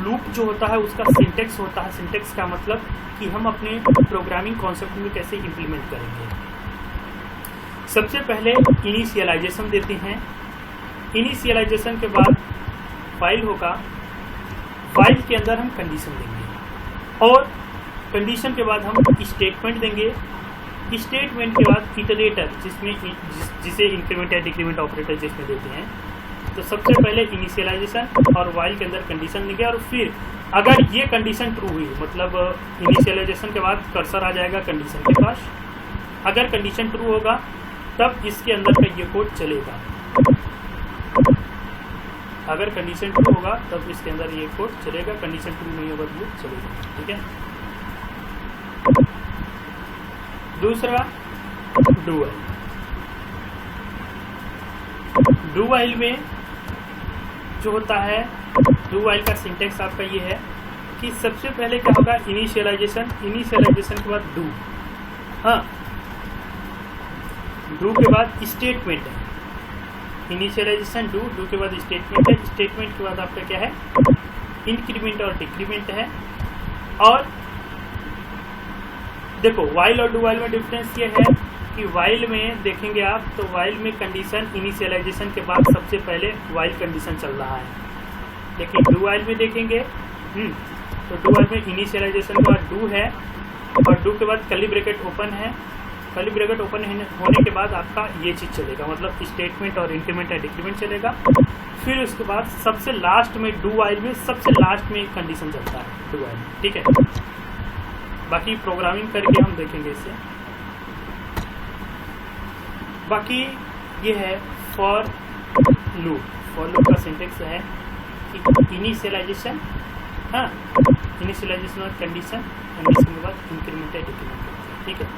लूप जो होता है उसका सिंटेक्स होता है. सिंटेक्स का मतलब कि हम अपने प्रोग्रामिंग कॉन्सेप्ट में कैसे इंप्लीमेंट करेंगे. सबसे पहले इनिशियलाइजेशन देते हैं. इनिशियलाइजेशन के बाद फाइल होगा. फाइल के अंदर हम कंडीशन देंगे और कंडीशन के बाद हम स्टेटमेंट देंगे स्टेटमेंट के बाद इटरेटर जिसे इंक्रीमेंट या डिक्रीमेंट ऑपरेटर जिसमें देते हैं। तो सबसे पहले इनिशियलाइजेशन और वाइल के अंदर कंडीशन देंगे, और फिर अगर ये कंडीशन ट्रू हुई, मतलब इनिशियलाइजेशन के बाद कर्सर आ जाएगा कंडीशन के पास। अगर कंडीशन ट्रू होगा तब इसके अंदर का ये कोड चलेगा। अगर कंडीशन ट्रू होगा तब इसके अंदर ये कोड चलेगा, कंडीशन ट्रू नहीं होगा तो ये चलेगा। ठीक है। दूसरा डू वाइल। डू वाइल में जो होता है, डू वाइल का सिंटेक्स आपका ये है कि सबसे पहले क्या होगा, इनिशियलाइजेशन के बाद डू। हाँ, डू के बाद स्टेटमेंट है, इनिशियलाइजेशन डू के बाद स्टेटमेंट है, स्टेटमेंट के बाद आपका क्या है, इंक्रीमेंट और डिक्रीमेंट है। और देखो वाइल और डू वाइल में डिफरेंस ये है कि वाइल में देखेंगे आप तो वाइल में कंडीशन इनिशियलाइजेशन के बाद सबसे पहले वाइल कंडीशन चल रहा है, लेकिन डू वाइल में देखेंगे तो डू वाइल में इनिशियलाइजेशन के बाद डू है और डू के बाद कर्ली ब्रैकेट ओपन है। कर्ली ब्रैकेट ओपन होने के बाद आपका ये चीज चलेगा, मतलब स्टेटमेंट और इंक्रीमेंट या डिक्रीमेंट चलेगा। फिर उसके बाद सबसे लास्ट में डू वाइल में सबसे लास्ट में एक कंडीशन चलता है डू वाइल। ठीक है, बाकी प्रोग्रामिंग करके हम देखेंगे इसे। बाकी ये है फॉर लूप। फॉर लूप का सिंटेक्स है कि इनिशियलाइजेशन, हाँ, इनिशियलाइजेशन और कंडीशन के बाद इंक्रीमेंट या डिक्रीमेंट। ठीक है,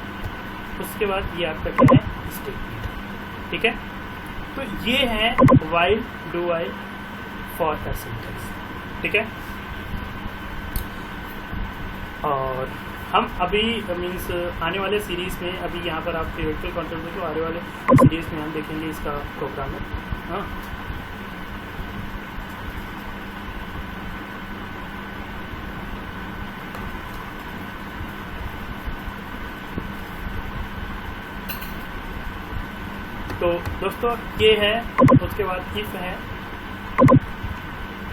उसके बाद ये आपका क्या है, स्टेटमेंट। ठीक है, तो ये है वाइल, डू वाइल, फॉर का सिंटेक्स। ठीक है, और हम अभी मीन्स आने वाले सीरीज में, अभी यहाँ पर आप थियोरेटिकल कॉन्सेप्ट को आने वाले सीरीज में हम देखेंगे इसका प्रोग्राम है। हाँ, तो दोस्तों ये है। उसके बाद इफ है।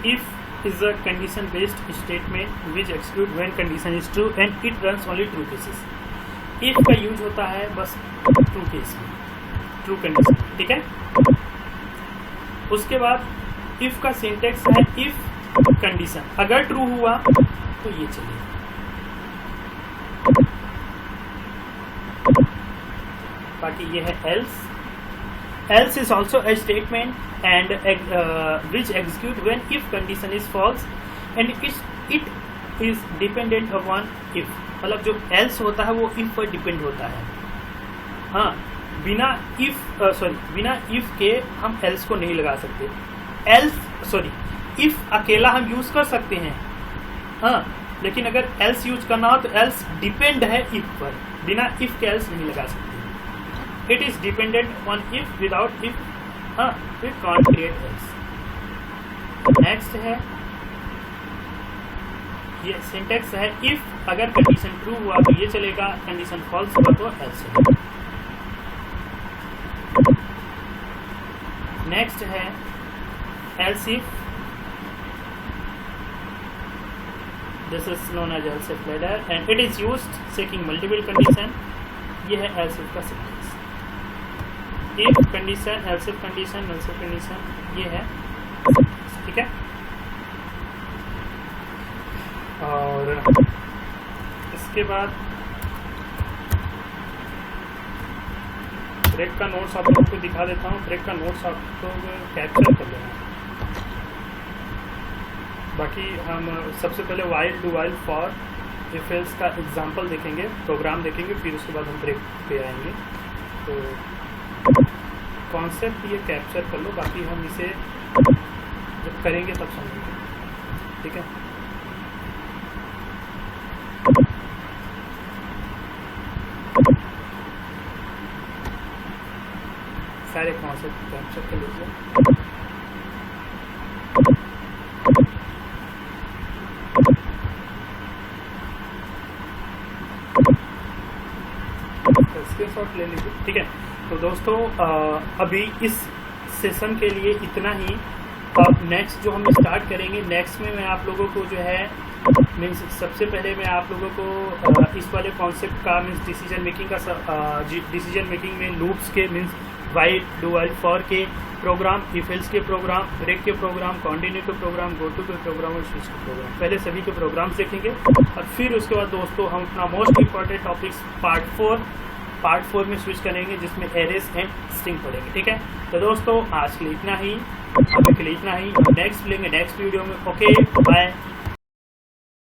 If is a condition based statement which execute when condition is true and it runs only true cases। if का यूज होता है बस true केस में, true condition। ठीक है, उसके बाद if का सिंटेक्स है if कंडीशन अगर true हुआ तो ये चलेगा। बाकी ये है else। else is also a statement and which execute when if condition is false and it is dependent upon if। मतलब जो else होता है वो if पर डिपेंड होता है। हाँ, बिना if के हम else को नहीं लगा सकते। if अकेला हम यूज कर सकते हैं, हाँ, लेकिन अगर else यूज करना हो तो else डिपेंड है if पर, बिना if के else नहीं लगा सकते। It is dependent on if, without if we can't create else। Next है ये सिंटेक्स है if अगर कंडीशन ट्रू हुआ तो ये चलेगा, कंडीशन फॉल्स हुआ तो else चलेगा। नेक्स्ट है else if। This is known as else if ladder and it is used checking multiple condition। ये है else if का syntax. if condition, else if condition, else if condition, ये है। ठीक है, और इसके बाद ब्रेक का नोट्स आप लोगों को दिखा देता हूँ। ब्रेक का नोट्स आप लोग कैप्चर कर लेना। बाकी हम सबसे पहले while, do while, for, if else का एग्जांपल देखेंगे, प्रोग्राम देखेंगे, फिर उसके बाद हम ब्रेक पे आएंगे। तो कॉन्सेप्ट ये कैप्चर कर लो, बाकी हम इसे जब करेंगे तब समझेंगे। ठीक है, सारे कॉन्सेप्ट कैप्चर कर लीजिए। स्क्रीनशॉट ले लीजिए। ठीक है, तो दोस्तों अभी इस सेशन के लिए इतना ही। अब नेक्स्ट जो हम स्टार्ट करेंगे, नेक्स्ट में मैं आप लोगों को जो है मीन्स सबसे पहले मैं आप लोगों को इस वाले कॉन्सेप्ट का मीन्स डिसीजन मेकिंग का डिसीजन मेकिंग में लूप्स के means while, do while, for के प्रोग्राम, इफ एल्स के प्रोग्राम, ब्रेक के प्रोग्राम, कंटिन्यू के प्रोग्राम, गो टू के प्रोग्राम और स्विच के प्रोग्राम, पहले सभी के प्रोग्राम देखेंगे। और फिर उसके बाद दोस्तों हम अपना मोस्ट इंपॉर्टेंट टॉपिक्स पार्ट 4 में स्विच करेंगे, जिसमें एरेस एंड स्ट्रिंग पढ़ेंगे। ठीक है, तो दोस्तों आज के लिए इतना ही, नेक्स्ट मिलेंगे नेक्स्ट वीडियो में। Okay, bye.